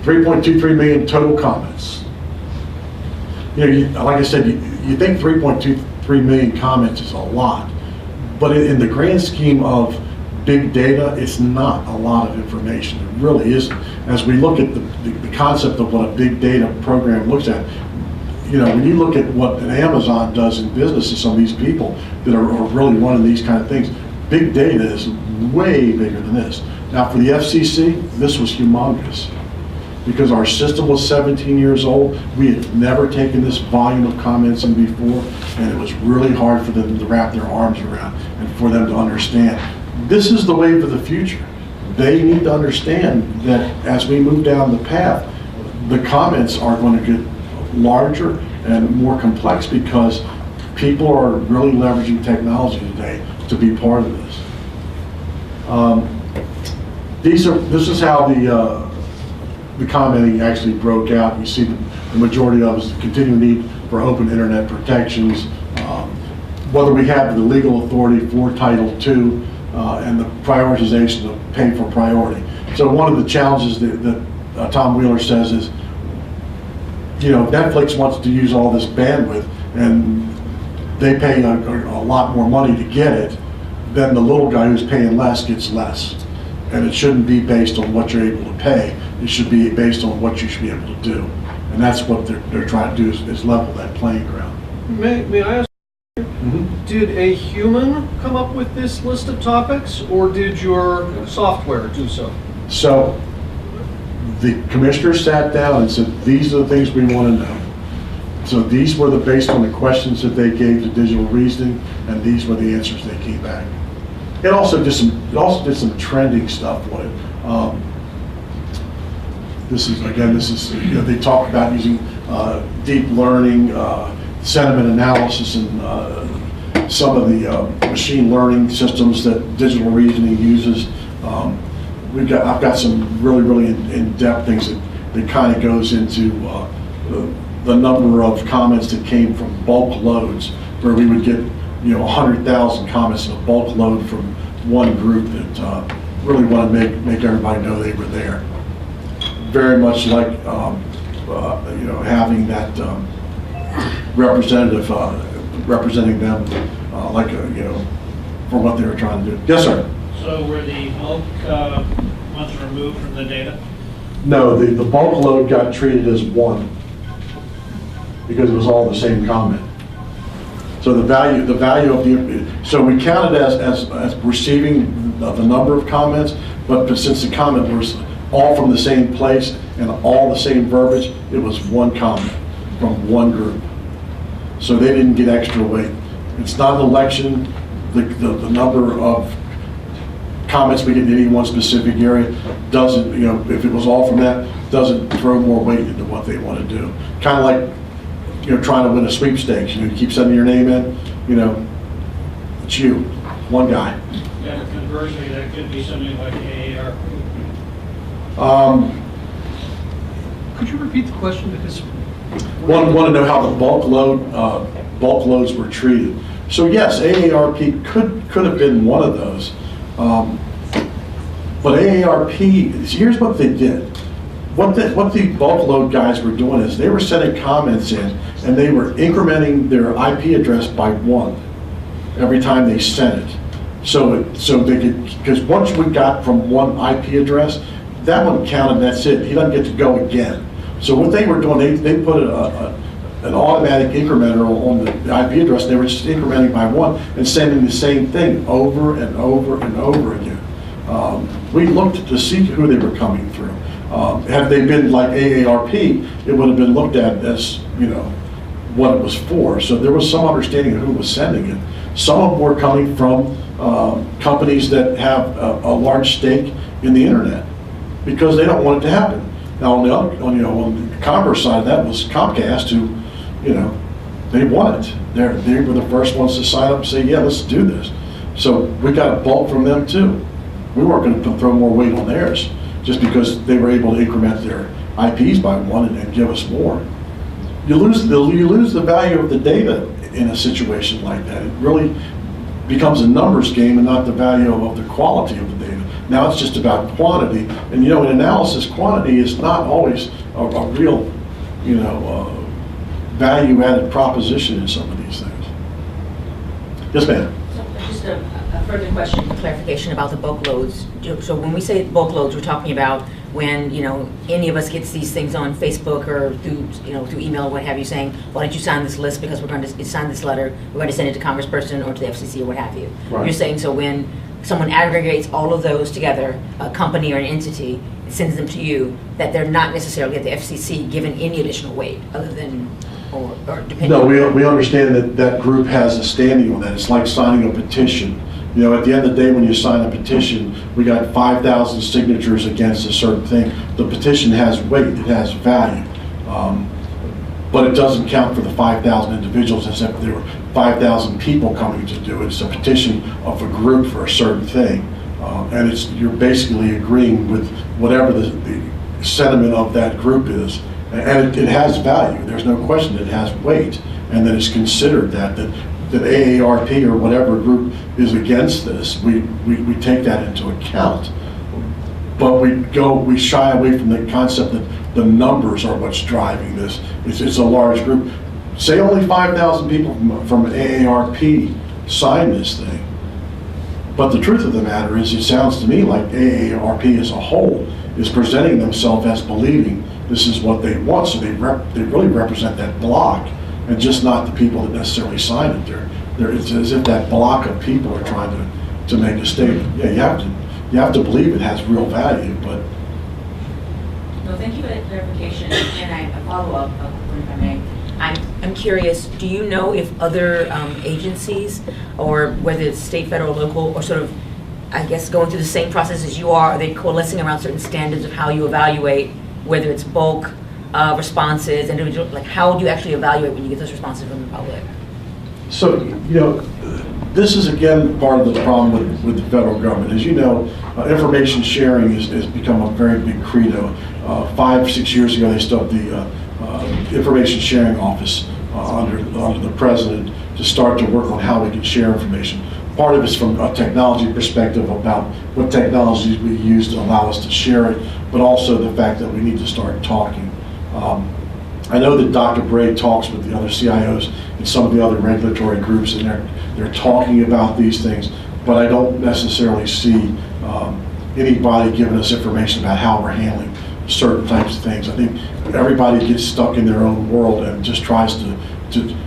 3.23 million total comments. You know, like I said, you think 3.23 million comments is a lot, but in the grand scheme of big data, it's not a lot of information. It really isn't. As we look at the concept of what a big data program looks at, you know, when you look at what an Amazon does in business to some of these people that are really running these kind of things, big data is way bigger than this. Now for the FCC, this was humongous. Because our system was 17 years old, we had never taken this volume of comments in before, and it was really hard for them to wrap their arms around and for them to understand. This is the wave of the future. They need to understand that as we move down the path, the comments are going to get larger and more complex because people are really leveraging technology today to be part of this. This is how the commenting actually broke out. You see the majority of us continue need for open internet protections, whether we have the legal authority for Title II and the prioritization of pay for priority. So one of the challenges that Tom Wheeler says is, you know, Netflix wants to use all this bandwidth and they pay a lot more money to get it, then the little guy who's paying less gets less. And it shouldn't be based on what you're able to pay. It should be based on what you should be able to do. And that's what they're trying to do is level that playing ground. May I ask, did a human come up with this list of topics, or did your software do so? So the commissioner sat down and said, these are the things we want to know. So these were based on the questions that they gave to digital reasoning, and these were the answers they came back. It also did some trending stuff with it. This is you know, they talk about using deep learning, sentiment analysis, and some of the machine learning systems that digital reasoning uses. I've got some really in-depth things that kind of goes into the number of comments that came from bulk loads, where we would get 100,000 comments in a bulk load from one group that really want to make everybody know they were there. Very much like having that representative representing them, for what they were trying to do. Yes, sir. So were the bulk ones removed from the data? No, the bulk load got treated as one because it was all the same comment. So the value of so we counted as receiving the number of comments, but since the comment was all from the same place and all the same verbiage, it was one comment from one group. So they didn't get extra weight. It's not an election. The number of comments we get in any one specific area doesn't, if it was all from that, doesn't throw more weight into what they want to do. Kind of like, trying to win a sweepstakes. You keep sending your name in, it's you, one guy. Yeah, conversely, that could be something like AARP. Could you repeat the question? Because want to know how the bulk loads were treated. So yes, AARP could have been one of those, but AARP. Here's what they did. What the bulk load guys were doing is they were sending comments in, and they were incrementing their IP address by one every time they sent it. So they could, because once we got from one IP address, that one counted. That's it. He doesn't get to go again. So what they were doing, they put an automatic incrementer on the IP address. And they were just incrementing by one and sending the same thing over and over and over again. We looked to see who they were coming through. Had they been like AARP, it would have been looked at as, what it was for. So there was some understanding of who was sending it. Some of them were coming from companies that have a large stake in the internet because they don't want it to happen. Now, on the converse side of that was Comcast, who, they want it. They were the first ones to sign up and say, yeah, let's do this. So we got a bulk from them too. We weren't going to throw more weight on theirs just because they were able to increment their IPs by one and give us more. You lose the value of the data in a situation like that. It really becomes a numbers game and not the value of the quality of the data. Now it's just about quantity, and in analysis, quantity is not always a real, value-added proposition in some of these things. Yes, ma'am. So just a further question, clarification about the bulk loads. So when we say bulk loads, we're talking about when any of us gets these things on Facebook or through email or what have you, saying, why don't you sign this list because we're going to sign this letter, we're going to send it to Congressperson or to the FCC or what have you. Right. You're saying so when someone aggregates all of those together, a company or an entity, sends them to you, that they're not necessarily at the FCC given any additional weight other than or depending. No, we understand that that group has a standing on that. It's like signing a petition. At the end of the day, when you sign a petition, we got 5,000 signatures against a certain thing. The petition has weight, it has value. But it doesn't count for the 5,000 individuals as if there were 5,000 people coming to do it. It's a petition of a group for a certain thing. And you're basically agreeing with whatever the sentiment of that group is. And it has value. There's no question it has weight. And that it's considered that AARP or whatever group is against this, we take that into account. But we shy away from the concept that the numbers are what's driving this. It's a large group. Say only 5,000 people from AARP signed this thing. But the truth of the matter is, it sounds to me like AARP as a whole is presenting themselves as believing this is what they want. So they really represent that block, and just not the people that necessarily signed it. It's as if that block of people are trying to make a statement. Yeah, you have to believe it has real value, but. No, thank you for that clarification. And a follow-up, if I may. I'm curious, do you know if other agencies, or whether it's state, federal, local, or sort of, I guess, going through the same process as you are they coalescing around certain standards of how you evaluate, whether it's bulk responses, individual, like how do you actually evaluate when you get those responses from the public? So, this is again part of the problem with the federal government. As you know, information sharing has become a very big credo. 5 or 6 years ago, they started the Information Sharing Office under the president to start to work on how we can share information. Part of it's from a technology perspective about what technologies we use to allow us to share it, but also the fact that we need to start talking. I know that Dr. Bray talks with the other CIOs and some of the other regulatory groups, and they're talking about these things, but I don't necessarily see anybody giving us information about how we're handling certain types of things. I think everybody gets stuck in their own world and just tries to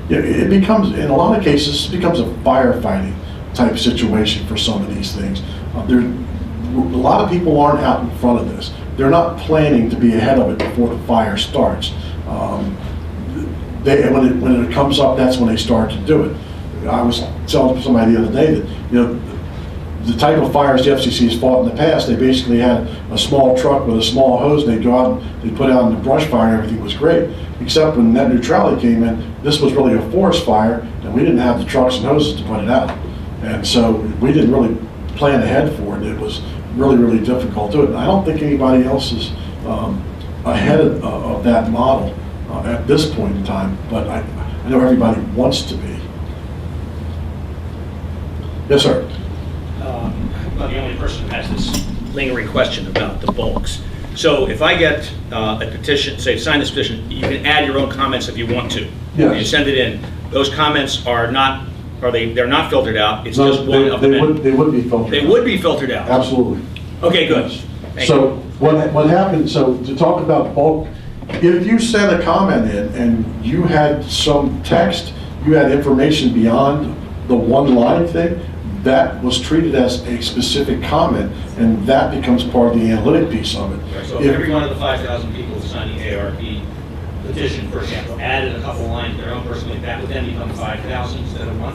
it becomes, in a lot of cases, it becomes a firefighting type situation for some of these things. A lot of people aren't out in front of this. They're not planning to be ahead of it before the fire starts. When it comes up, that's when they start to do it. I was telling somebody the other day that the type of fires the FCC has fought in the past, they basically had a small truck with a small hose, and they'd go out and they'd put out in the brush fire, and everything was great. Except when net neutrality came in, this was really a forest fire, and we didn't have the trucks and hoses to put it out. And so we didn't really plan ahead for it. It was really, really difficult to do it. I don't think anybody else is ahead of that model at this point in time, but I know everybody wants to be. Yes, sir. I'm not the only person who has this lingering question about the bulks. So if I get a petition, say sign this petition, you can add your own comments if you want to. Yes. You send it in. Those comments are not, they're not filtered out. It's No, just one of the many. they would be filtered. They would be filtered out. Absolutely. Okay, good. Yes. Thank So you. what happened, so to talk about bulk, if you sent a comment in and you had some text, you had information beyond the one line thing, that was treated as a specific comment, and that becomes part of the analytic piece of it. So If- every one of the 5,000 people signing ARP petition, for example, added a couple lines of their own personally, that would then become 5,000 instead of 1?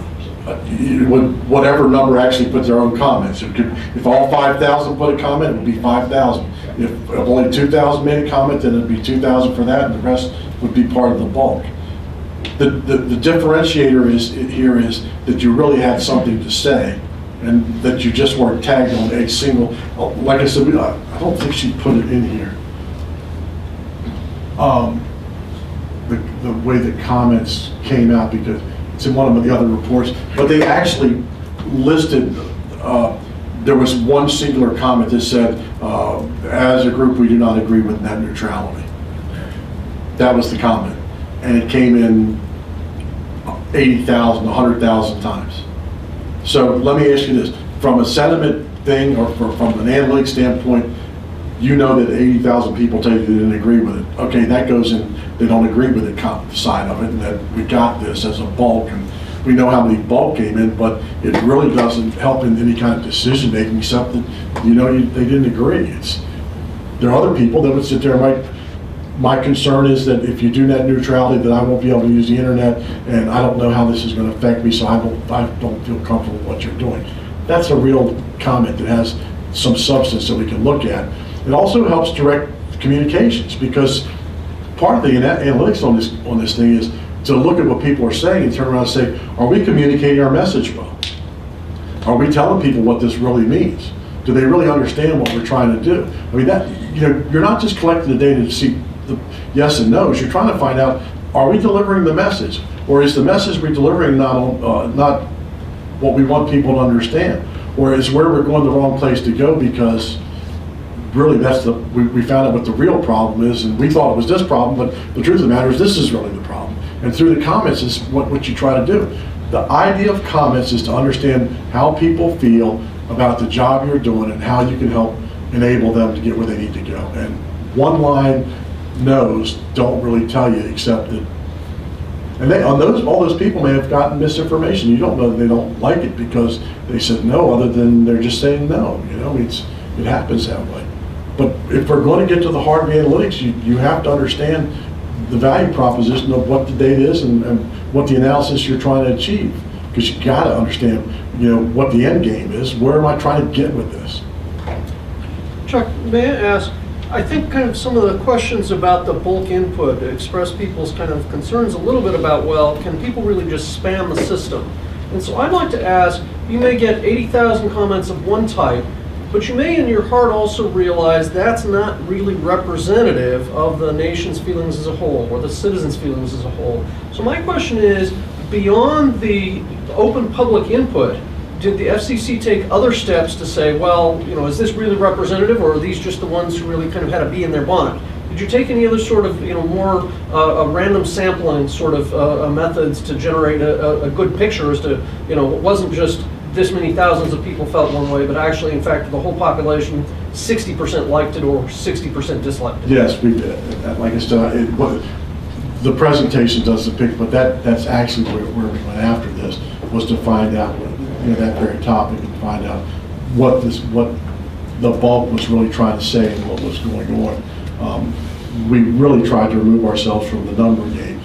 Whatever number actually put their own comments. If all 5,000 put a comment, it would be 5,000. If only 2,000 made a comment, then it'd be 2,000 for that, and the rest would be part of the bulk. The differentiator here is that you really had something to say, and that you just weren't tagged on a single. Like I said, I don't think she put it in here. The way the comments came out, because it's in one of the other reports, but they actually listed, there was one singular comment that said, as a group, we do not agree with net neutrality. That was the comment. And it came in 80,000, 100,000 times. So let me ask you this, from a sentiment thing, or from an analytics standpoint, you know that 80,000 people tell you they didn't agree with it. Okay, that goes in, they don't agree with the side of it, and that we got this as a bulk, and we know how many bulk came in, but it really doesn't help in any kind of decision making, except that, you know, they didn't agree. There are other people that would sit there and write, my concern is that if you do net neutrality, that I won't be able to use the internet, and I don't know how this is going to affect me, so I don't feel comfortable with what you're doing. That's a real comment that has some substance that we can look at. It also helps direct communications, because part of the analytics on this thing is to look at what people are saying and turn around and say, are we communicating our message well? Are we telling people what this really means? Do they really understand what we're trying to do? I mean, that, you know, you're not just collecting the data to see the yes and no's. You're trying to find out, are we delivering the message, or is the message we're delivering not what we want people to understand, or is where we're going the wrong place to go, because really that's we found out what the real problem is, and we thought it was this problem, but the truth of the matter is this is really the problem. And through the comments is what you try to do. The idea of comments is to understand how people feel about the job you're doing and how you can help enable them to get where they need to go. And one line no's don't really tell you, except that, and all those people may have gotten misinformation. You don't know that they don't like it because they said no, other than they're just saying no. You know, it happens that way. But if we're going to get to the heart of analytics, you have to understand the value proposition of what the data is and what the analysis you're trying to achieve. Because you got to understand, you know, what the end game is. Where am I trying to get with this? Chuck, may I ask, I think kind of some of the questions about the bulk input express people's kind of concerns a little bit about, well, can people really just spam the system? And so I'd like to ask, you may get 80,000 comments of one type, but you may in your heart also realize that's not really representative of the nation's feelings as a whole, or the citizens' feelings as a whole. So my question is, beyond the open public input, did the FCC take other steps to say, well, you know, is this really representative, or are these just the ones who really kind of had a bee in their bonnet? Did you take any other sort of, you know, more random sampling sort of methods to generate a good picture as to, you know, it wasn't just this many thousands of people felt one way, but actually, in fact, the whole population, 60% liked it or 60% disliked it? Yes, we did. Like I said, the presentation does depict, but that's actually where we went after this, was to find out, you know, that very topic, and find out what the bulk was really trying to say and what was going on. We really tried to remove ourselves from the number game.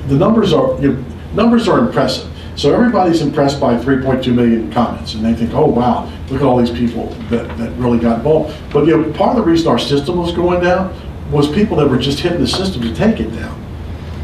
The numbers are impressive. So everybody's impressed by 3.2 million comments, and they think, oh wow, look at all these people that really got involved. But you know, part of the reason our system was going down was people that were just hitting the system to take it down.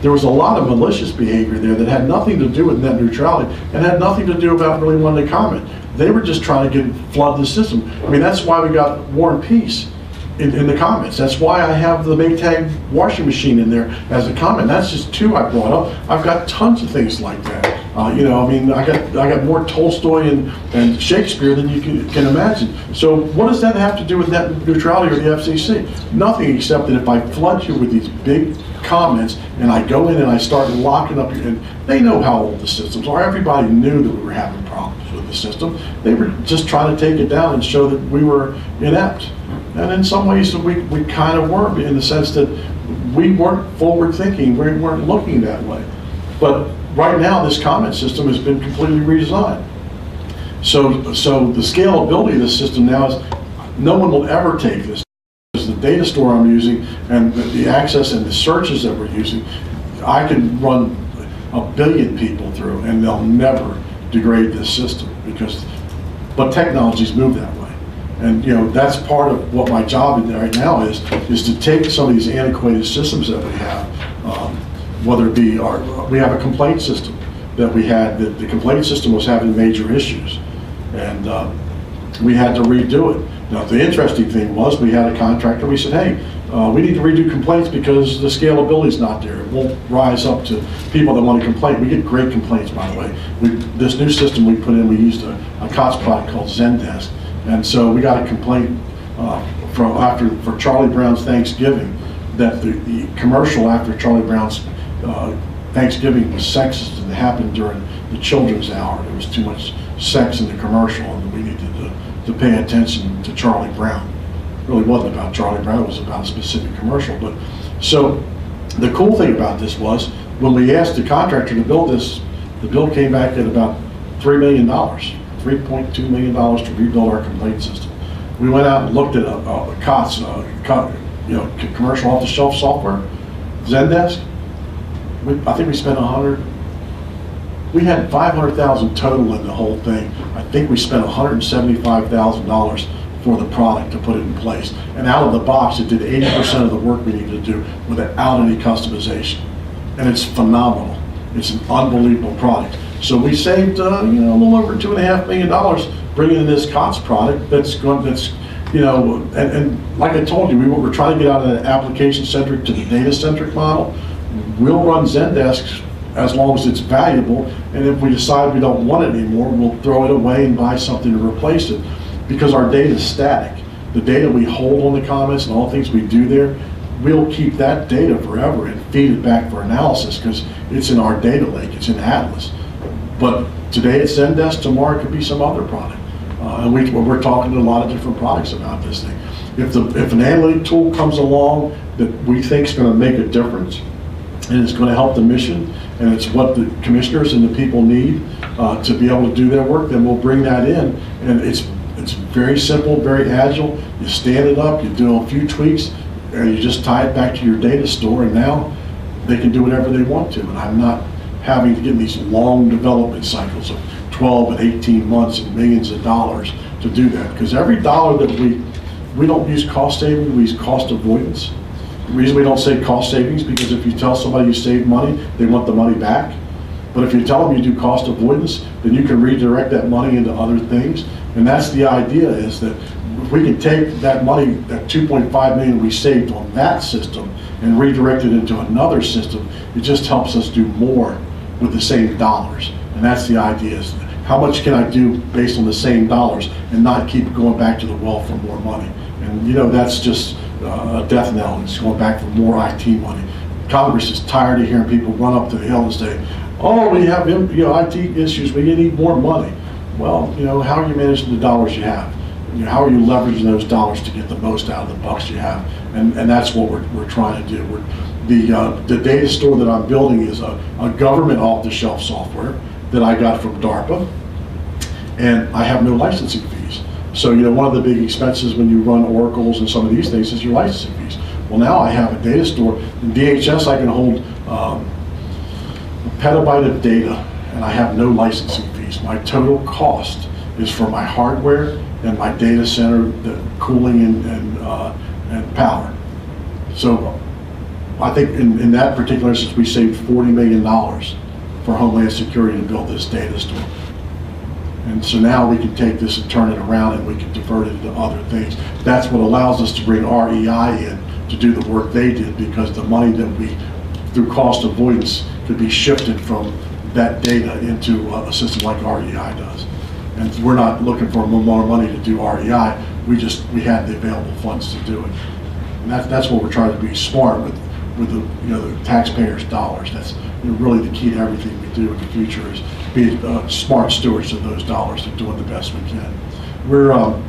There was a lot of malicious behavior there that had nothing to do with net neutrality and had nothing to do about really wanting to comment. They were just trying to flood the system. I mean, that's why we got War and Peace in the comments. That's why I have the Maytag washing machine in there as a comment. That's just two I brought up. I've got tons of things like that. You know, I mean, I got more Tolstoy and Shakespeare than you can imagine. So what does that have to do with net neutrality or the FCC? Nothing, except that if I flood you with these big comments and I go in and I start locking up and they know how old the systems are. Everybody knew that we were having problems with the system. They were just trying to take it down and show that we were inept. And in some ways we kind of were, in the sense that we weren't forward thinking, we weren't looking that way. But right now this comment system has been completely redesigned. So the scalability of the system now is, no one will ever take this as the data store I'm using and the access and the searches that we're using, I can run 1 billion people through and they'll never degrade this system but technologies move that way. And that's part of what my job right now is to take some of these antiquated systems that we have, whether it be we have a complaint system that we had, that the complaint system was having major issues. And we had to redo it. Now, the interesting thing was we had a contractor, we said, hey, we need to redo complaints because the scalability is not there. It won't rise up to people that want to complain. We get great complaints, by the way. This new system we put in, we used a COTS product called Zendesk. And so we got a complaint for Charlie Brown's Thanksgiving that the commercial after Charlie Brown's Thanksgiving was sexist and it happened during the children's hour. There was too much sex in the commercial and we needed to pay attention to Charlie Brown. It really wasn't about Charlie Brown, it was about a specific commercial. But so the cool thing about this was when we asked the contractor to build this, the bill came back at about $3 million, $3.2 million to rebuild our complaint system. We went out and looked at a COTS, commercial off-the-shelf software, Zendesk. I think we spent we had $500,000 total in the whole thing. I think we spent $175,000 for the product to put it in place. And out of the box, it did 80% of the work we needed to do without any customization. And it's phenomenal. It's an unbelievable product. So we saved, a little over $2.5 million bringing in this COTS product and like I told you, we're trying to get out of that application-centric to the data-centric model. We'll run Zendesk as long as it's valuable, and if we decide we don't want it anymore, we'll throw it away and buy something to replace it, because our data is static. The data we hold on the comments and all the things we do there, we'll keep that data forever and feed it back for analysis because it's in our data lake, it's in Atlas. But today it's Zendesk, tomorrow it could be some other product. And we're talking to a lot of different products about this thing. If an analytic tool comes along that we think is going to make a difference, and it's going to help the mission, and it's what the commissioners and the people need to be able to do their work, then we'll bring that in. And it's very simple, very agile. You stand it up, you do a few tweaks, and you just tie it back to your data store, and now they can do whatever they want to. And I'm not having to get these long development cycles of 12 and 18 months and millions of dollars to do that. Because every dollar that we don't use cost savings, we use cost avoidance. The reason we don't say cost savings, because if you tell somebody you save money, they want the money back. But if you tell them you do cost avoidance, then you can redirect that money into other things. And that's the idea, is that if we can take that money, that $2.5 million we saved on that system, and redirect it into another system, it just helps us do more with the same dollars. And that's the idea, is how much can I do based on the same dollars and not keep going back to the well for more money. And that's just a death knell. It's going back for more IT money. Congress is tired of hearing people run up to the hill and say, oh, we have IT issues, we need more money. Well, how are you managing the dollars you have? How are you leveraging those dollars to get the most out of the bucks you have? And that's what we're trying to do. The data store that I'm building is a government off-the-shelf software that I got from DARPA, and I have no licensing fees. So one of the big expenses when you run oracles and some of these things is your licensing fees. Well, now I have a data store. In DHS, I can hold a petabyte of data, and I have no licensing fees. My total cost is for my hardware and my data center, the cooling and power. So I think in that particular instance, we saved $40 million for Homeland Security to build this data store. And so now we can take this and turn it around, and we can divert it into other things. That's what allows us to bring REI in to do the work they did, because the money that we, through cost avoidance, could be shifted from that data into a system like REI does. And we're not looking for more money to do REI. We had the available funds to do it. And that's what we're trying to be smart with the taxpayers' dollars. That's really the key to everything we do in the future, is be smart stewards of those dollars and doing the best we can. We're at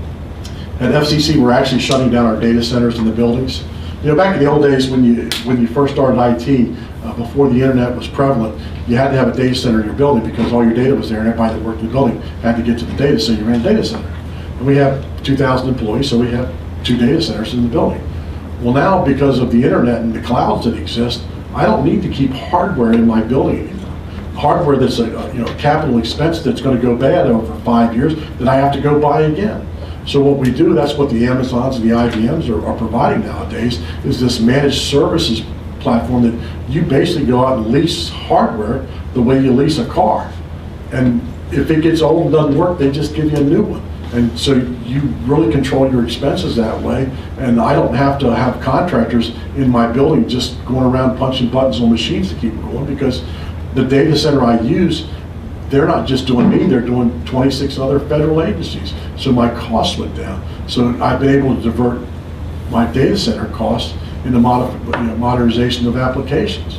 FCC, we're actually shutting down our data centers in the buildings. Back in the old days when you first started IT, before the internet was prevalent, you had to have a data center in your building because all your data was there, and everybody that worked in the building had to get to the data, so you ran a data center. And we have 2,000 employees, so we have 2 data centers in the building. Well, now because of the internet and the clouds that exist, I don't need to keep hardware in my building anymore. Hardware that's a capital expense that's going to go bad over 5 years that I have to go buy again. So what we do, that's what the Amazons and the IBMs are providing nowadays, is this managed services platform that you basically go out and lease hardware the way you lease a car. And if it gets old and doesn't work, they just give you a new one. And so you really control your expenses that way. And I don't have to have contractors in my building just going around punching buttons on machines to keep it going, because the data center I use, they're not just doing me, they're doing 26 other federal agencies. So my costs went down. So I've been able to divert my data center costs into modernization of applications,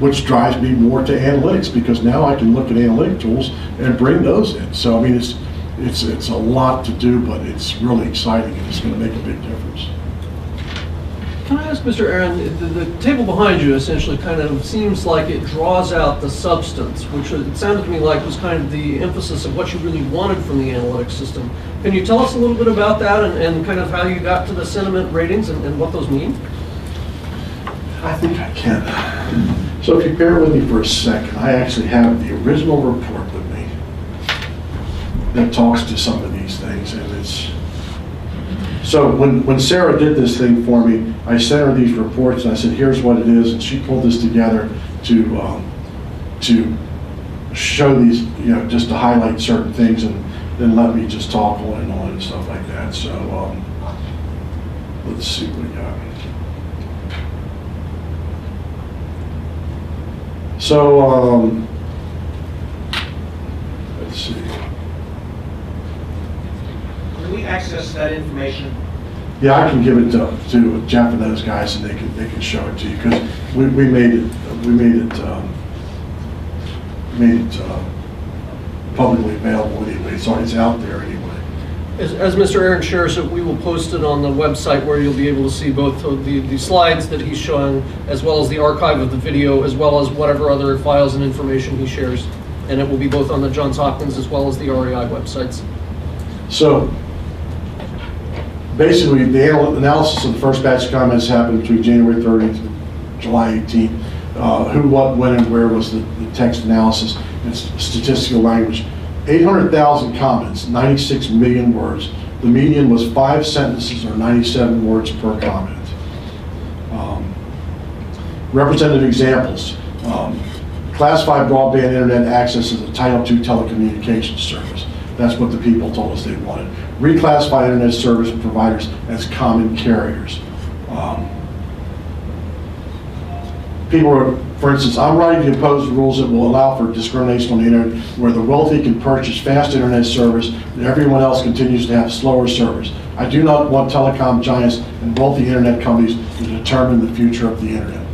which drives me more to analytics, because now I can look at analytic tools and bring those in. So I mean, it's a lot to do, but it's really exciting and it's going to make a big difference. Can I ask, Mr. Aaron, the table behind you essentially kind of seems like it draws out the substance, which it sounded to me like was kind of the emphasis of what you really wanted from the analytics system. Can you tell us a little bit about that and kind of how you got to the sentiment ratings and what those mean? I think I can. So if you bear with me for a second, I actually have the original report with me that talks to some of these things, and it's. So when Sarah did this thing for me, I sent her these reports and I said, here's what it is, and she pulled this together to show these, just to highlight certain things, and then let me just talk on and stuff like that. So let's see what we got. So let's see. Can we access that information? Yeah, I can give it to Jeff and those guys, and they can show it to you, because we made it publicly available anyway. So it's out there anyway. As Mr. Aaron shares it, we will post it on the website, where you'll be able to see both the slides that he's showing, as well as the archive of the video, as well as whatever other files and information he shares. And it will be both on the Johns Hopkins as well as the REI websites. So basically, the analysis of the first batch of comments happened between January 30th and July 18th. Who, what, when, and where was the text analysis and statistical language. 800,000 comments, 96 million words. The median was 5 sentences or 97 words per comment. Representative examples. Classified broadband internet access is a Title II telecommunications service. That's what the people told us they wanted. Reclassify internet service providers as common carriers. People are, for instance, I'm writing to impose rules that will allow for discrimination on the internet, where the wealthy can purchase fast internet service and everyone else continues to have slower service. I do not want telecom giants and wealthy internet companies to determine the future of the internet.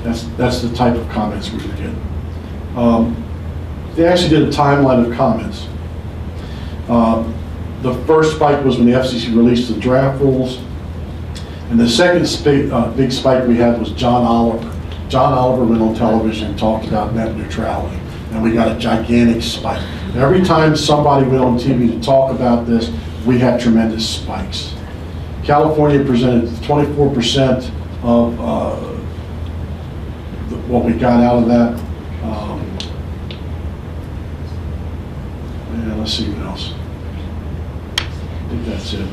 That's the type of comments we were getting. They actually did a timeline of comments. The first spike was when the FCC released the draft rules, and the second big spike we had was John Oliver. John Oliver went on television and talked about net neutrality, and we got a gigantic spike. Every time somebody went on TV to talk about this, we had tremendous spikes. California presented 24% of what we got out of that. And let's see what else. I think that's it.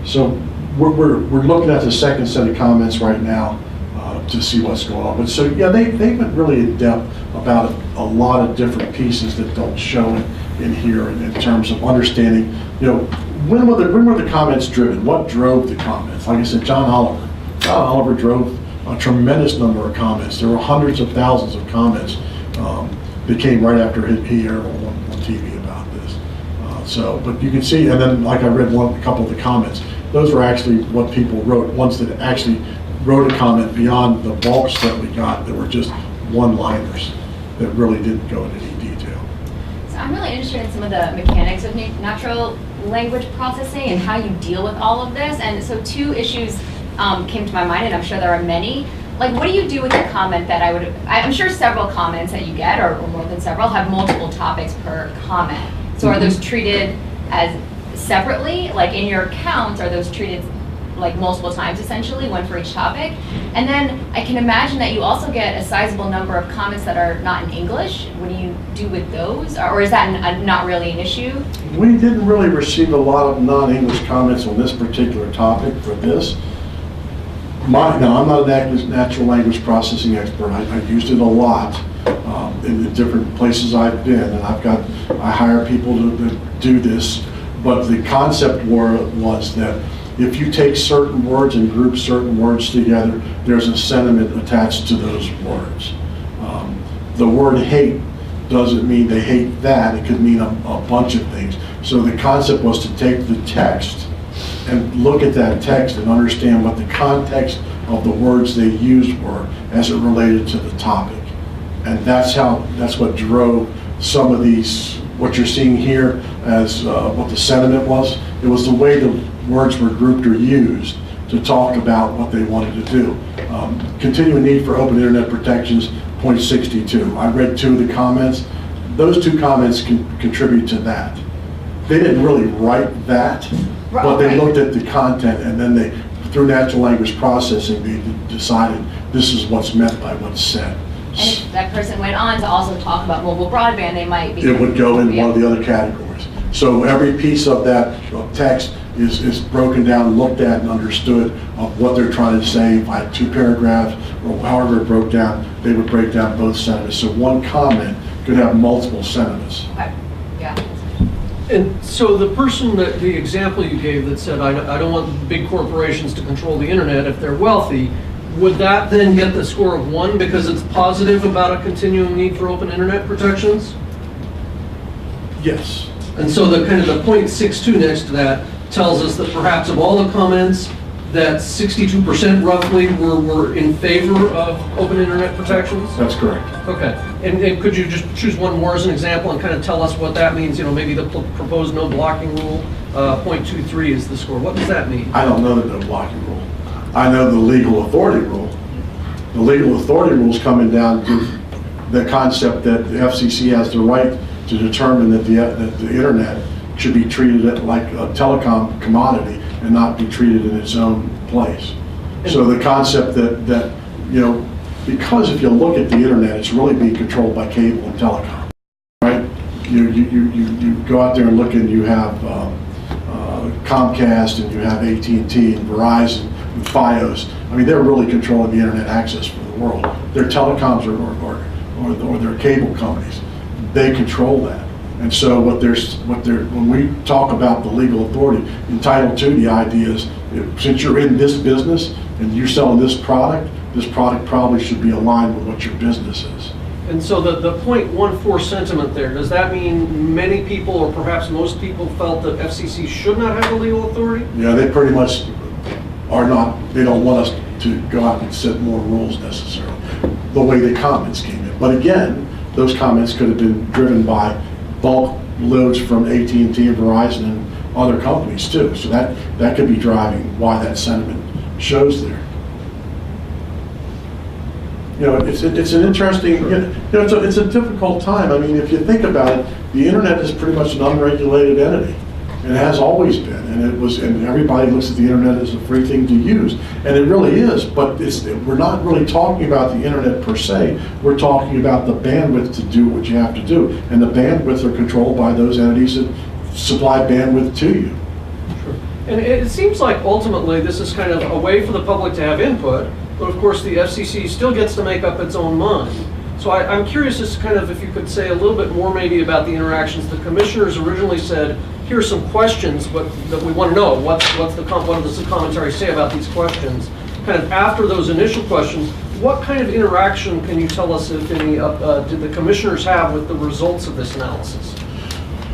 So we're looking at the second set of comments right now to see what's going on. But so yeah, they went really in depth about a lot of different pieces that don't show in here in terms of understanding, when were the comments driven? What drove the comments? Like I said, John Oliver drove a tremendous number of comments. There were hundreds of thousands of comments that came right after he aired on TV about this. But you can see, and then like I read a couple of the comments, those were actually what people wrote, ones that actually wrote a comment beyond the bulks that we got that were just one-liners that really didn't go into any detail. So I'm really interested in some of the mechanics of natural language processing and how you deal with all of this. And so 2 issues came to my mind, and I'm sure there are many. Like, what do you do with a comment that I'm sure several comments that you get, or more than several, have multiple topics per comment. So are those treated as separately? Like in your count, are those treated like multiple times essentially, one for each topic. And then I can imagine that you also get a sizable number of comments that are not in English. What do you do with those? Or is that not really an issue? We didn't really receive a lot of non-English comments on this particular topic for this. Now, I'm not a natural language processing expert. I've used it a lot in the different places I've been, and I hire people to do this. But the concept was that if you take certain words and group certain words together, there's a sentiment attached to those words. The word hate doesn't mean they hate that. It could mean a bunch of things. So the concept was to take the text and look at that text and understand what the context of the words they used were as it related to the topic. And that's what drove some of these, what you're seeing here as what the sentiment was. It was the way the words were grouped or used to talk about what they wanted to do. Continuing need for open internet protections, point 62. I read 2 of the comments. Those 2 comments contribute to that. They didn't really write that, but they looked at the content, and then they, through natural language processing, they decided this is what's meant by what's said. And if that person went on to also talk about mobile broadband, they might be... It would go in one of the other categories. So every piece of that text is broken down, looked at, and understood of what they're trying to say by 2 paragraphs, or however it broke down, they would break down both sentiments. So one comment could have multiple sentiments. Okay, yeah. And so the person that, the example you gave that said, I don't want big corporations to control the internet if they're wealthy, would that then get the score of 1 because it's positive about a continuing need for open internet protections? Yes. And so the kind of the 0.62 next to that tells us that perhaps of all the comments, that 62% roughly were in favor of open internet protections? That's correct. Okay. And could you just choose one more as an example and kind of tell us what that means? You know, maybe the proposed no blocking rule, 0.23 is the score. What does that mean? I don't know the no blocking rule. I know the legal authority rule. The legal authority rule is coming down to the concept that the FCC has the right to determine that the internet should be treated like a telecom commodity and not be treated in its own place. So the concept that you know, because if you look at the internet, it's really being controlled by cable and telecom, right? You go out there and look, and you have Comcast, and you have AT&T and Verizon and Fios. I mean, they're really controlling the internet access for the world. Their telecoms or their cable companies, they control that. And so when we talk about the legal authority, in Title II, the idea is, since you're in this business and you're selling this product probably should be aligned with what your business is. And so the 0.14 sentiment there, does that mean many people, or perhaps most people, felt that FCC should not have the legal authority? Yeah, they pretty much are not, they don't want us to go out and set more rules necessarily, the way the comments came in. But again, those comments could have been driven by bulk loads from AT&T and Verizon and other companies too. So that could be driving why that sentiment shows there. You know, it's an interesting, it's a difficult time. I mean, if you think about it, the internet is pretty much an unregulated entity. And it has always been, and everybody looks at the internet as a free thing to use, and it really is. But we're not really talking about the internet per se. We're talking about the bandwidth to do what you have to do, and the bandwidth are controlled by those entities that supply bandwidth to you. Sure. And it seems like ultimately this is kind of a way for the public to have input, but of course the FCC still gets to make up its own mind. So I'm curious as to kind of if you could say a little bit more maybe about the interactions. The commissioners originally said, here's some questions, but that we want to know what does the commentary say about these questions. Kind of after those initial questions, what kind of interaction can you tell us, if any, did the commissioners have with the results of this analysis?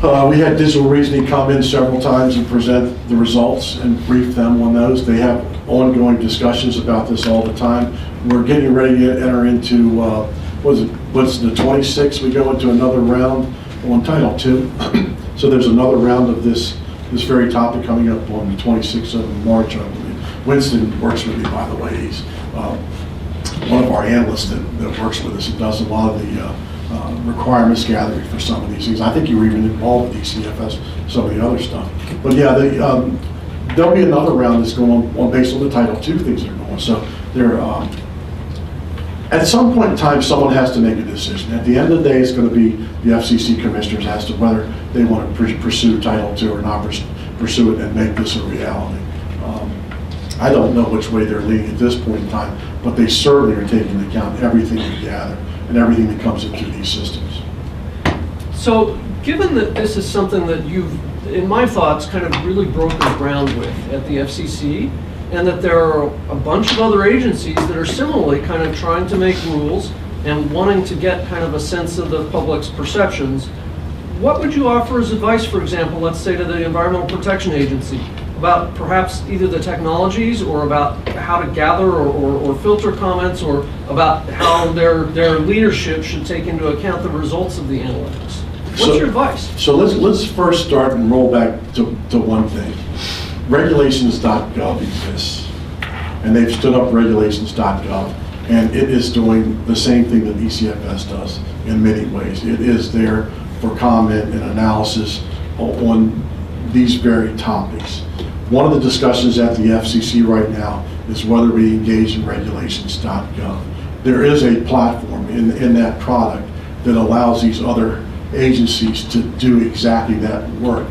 We had Digital Reasoning come in several times and present the results and brief them on those. They have ongoing discussions about this all the time. We're getting ready to enter into, what's the 26th? We go into another round on Title II. So there's another round of this very topic coming up on the 26th of March, I believe. Winston works with me, by the way. He's one of our analysts that works with us and does a lot of the requirements gathering for some of these things. I think you were even involved with ECFS, some of the other stuff. But yeah, there'll be another round that's going on based on the Title II things that are going. So there, at some point in time, someone has to make a decision. At the end of the day, it's going to be the FCC commissioners as to whether they want to pursue Title II or not pursue it and make this a reality. I don't know which way they're leaning at this point in time, but they certainly are taking into account everything we gather and everything that comes into these systems. So, given that this is something that you've, in my thoughts, kind of really broken ground with at the FCC, and that there are a bunch of other agencies that are similarly kind of trying to make rules and wanting to get kind of a sense of the public's perceptions, what would you offer as advice, for example, let's say to the Environmental Protection Agency, about perhaps either the technologies or about how to gather or filter comments, or about how their leadership should take into account the results of the analytics? What's your advice? So let's first start and roll back to one thing. Regulations.gov exists, and they've stood up regulations.gov, and it is doing the same thing that ECFS does in many ways. It is there for comment and analysis on these very topics. One of the discussions at the FCC right now is whether we engage in regulations.gov. There is a platform in that product that allows these other agencies to do exactly that work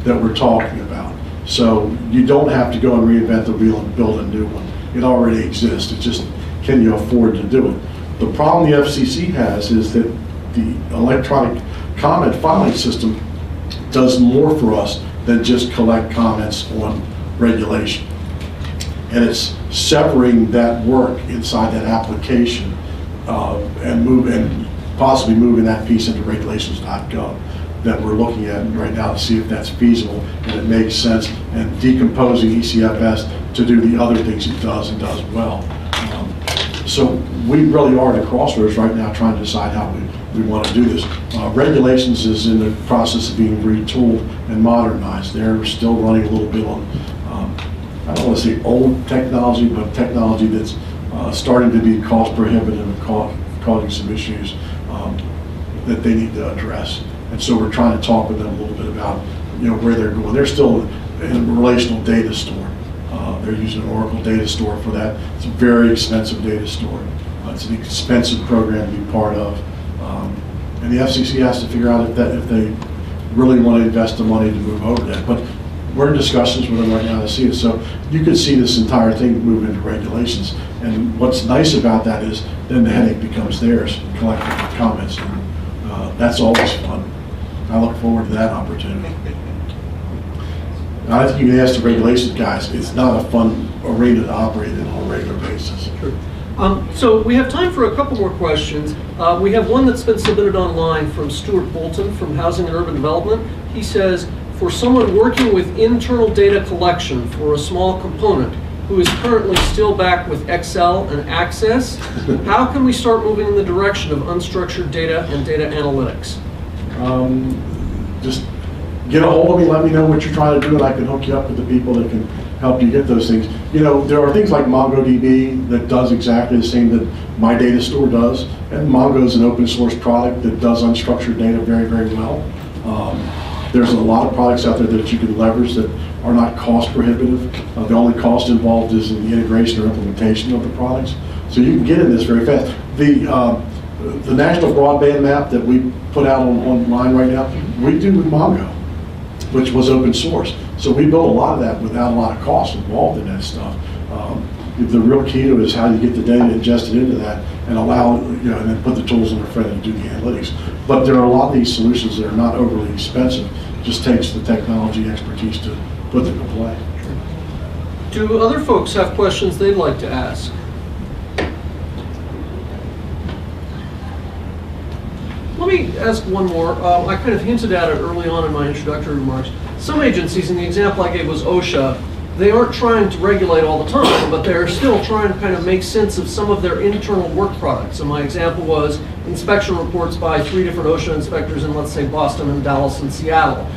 that we're talking about. So you don't have to go and reinvent the wheel and build a new one. It already exists. It's just, can you afford to do it? The problem the FCC has is that the electronic comment filing system does more for us than just collect comments on regulation. And it's separating that work inside that application and possibly moving that piece into regulations.gov that we're looking at right now to see if that's feasible and it makes sense, and decomposing ECFS to do the other things it does and does well. So we really are at a crossroads right now trying to decide how we want to do this. Regulations is in the process of being retooled and modernized. They're still running a little bit on, I don't want to say old technology, but technology that's starting to be cost prohibitive and causing some issues that they need to address. And so we're trying to talk with them a little bit about where they're going. They're still in a relational data store. They're using an Oracle data store for that. It's a very expensive data store. It's an expensive program to be part of. And the FCC has to figure out if they really want to invest the money to move over that. But we're in discussions with them right now to see it. So you could see this entire thing move into regulations. And what's nice about that is then the headache becomes theirs, collecting the comments. And that's always fun. I look forward to that opportunity. I think you can ask the regulations guys, it's not a fun arena to operate in on a regular basis. Sure. So we have time for a couple more questions. We have one that's been submitted online from Stuart Bolton from Housing and Urban Development. He says, for someone working with internal data collection for a small component who is currently still back with Excel and Access, how can we start moving in the direction of unstructured data and data analytics? Just get a hold of me, let me know what you're trying to do, and I can hook you up with the people that can help you get those things. There are things like MongoDB that does exactly the same that my data store does, and Mongo is an open source product that does unstructured data very, very well. There's a lot of products out there that you can leverage that are not cost prohibitive. The only cost involved is in the integration or implementation of the products. So you can get in this very fast. The national broadband map that we put out online right now, we do with Mongo, which was open source. So we built a lot of that without a lot of cost involved in that stuff. The real key to it is how you get the data ingested into that and allow, and then put the tools in their front to do the analytics. But there are a lot of these solutions that are not overly expensive. It just takes the technology expertise to put them in play. Do other folks have questions they'd like to ask? Let me ask one more. I kind of hinted at it early on in my introductory remarks. Some agencies, and the example I gave was OSHA, they aren't trying to regulate all the time, but they're still trying to kind of make sense of some of their internal work products. So my example was inspection reports by 3 different OSHA inspectors in, let's say, Boston and Dallas and Seattle.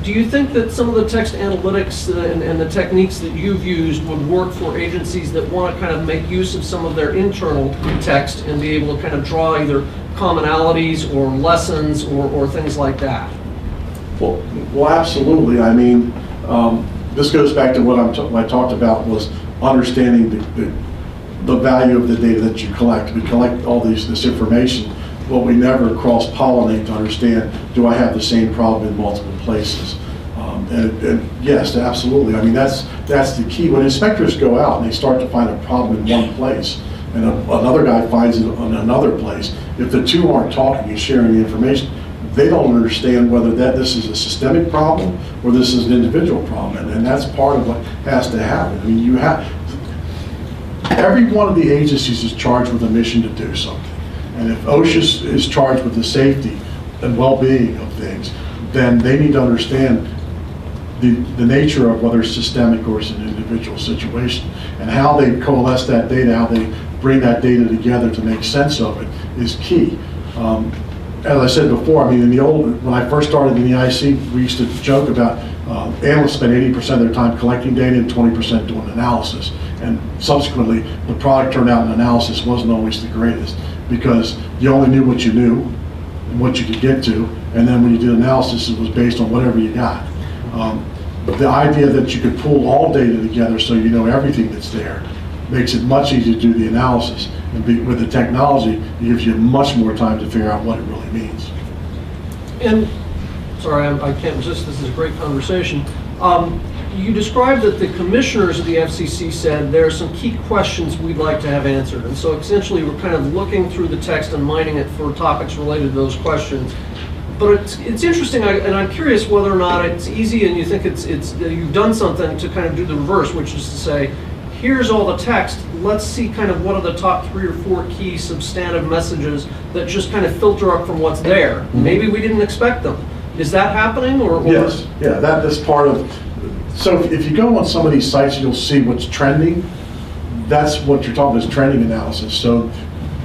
Do you think that some of the text analytics and the techniques that you've used would work for agencies that want to kind of make use of some of their internal text and be able to kind of draw either commonalities or lessons or things like that? Well, absolutely. I mean, this goes back to what I talked about, was understanding the value of the data that you collect. We collect all this information, but we never cross-pollinate to understand, do I have the same problem in multiple places? And yes, absolutely. I mean, that's the key. When inspectors go out and they start to find a problem in one place, and another guy finds it in another place, if the two aren't talking and sharing the information, they don't understand whether this is a systemic problem or this is an individual problem. And that's part of what has to happen. I mean, every one of the agencies is charged with a mission to do something. And if OSHA is charged with the safety and well-being of things, then they need to understand the nature of whether it's systemic or it's an individual situation, and how they coalesce that data, how they bring that data together to make sense of it is key. As I said before, I mean, when I first started in the IC, we used to joke about analysts spend 80% of their time collecting data and 20% doing analysis. And subsequently, the product turned out in analysis wasn't always the greatest, because you only knew what you knew and what you could get to, and then when you did analysis, it was based on whatever you got. The idea that you could pull all data together so you know everything that's there makes it much easier to do the analysis. And with the technology, it gives you much more time to figure out what it really means. And, sorry, I can't resist, this is a great conversation. You described that the commissioners of the FCC said there are some key questions we'd like to have answered. And so essentially we're kind of looking through the text and mining it for topics related to those questions. But it's interesting, and I'm curious whether or not it's easy and you think you've done something to kind of do the reverse, which is to say, here's all the text, let's see kind of what are the top 3 or 4 key substantive messages that just kind of filter up from what's there. Mm-hmm. Maybe we didn't expect them. Is that happening? Or yes, yeah, that's part of, so if you go on some of these sites, you'll see what's trending. That's what you're talking about, is trending analysis. So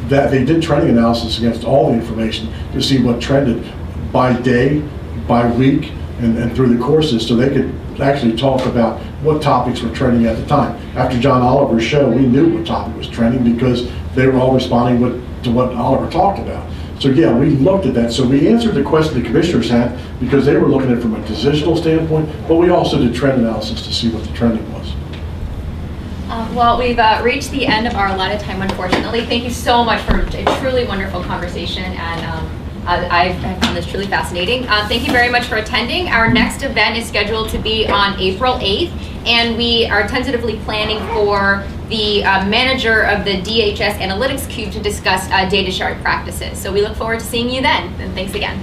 that they did trending analysis against all the information to see what trended by day, by week, and through the courses, so they could actually talk about what topics were trending at the time. After John Oliver's show, we knew what topic was trending because they were all responding to what Oliver talked about. So yeah, we looked at that. So we answered the question the commissioners had because they were looking at it from a decisional standpoint, but we also did trend analysis to see what the trending was. Well, we've reached the end of our allotted time, unfortunately. Thank you so much for a truly wonderful conversation, and I found this truly fascinating. Thank you very much for attending. Our next event is scheduled to be on April 8th, and we are tentatively planning for the manager of the DHS Analytics Cube to discuss data sharing practices. So we look forward to seeing you then, and thanks again.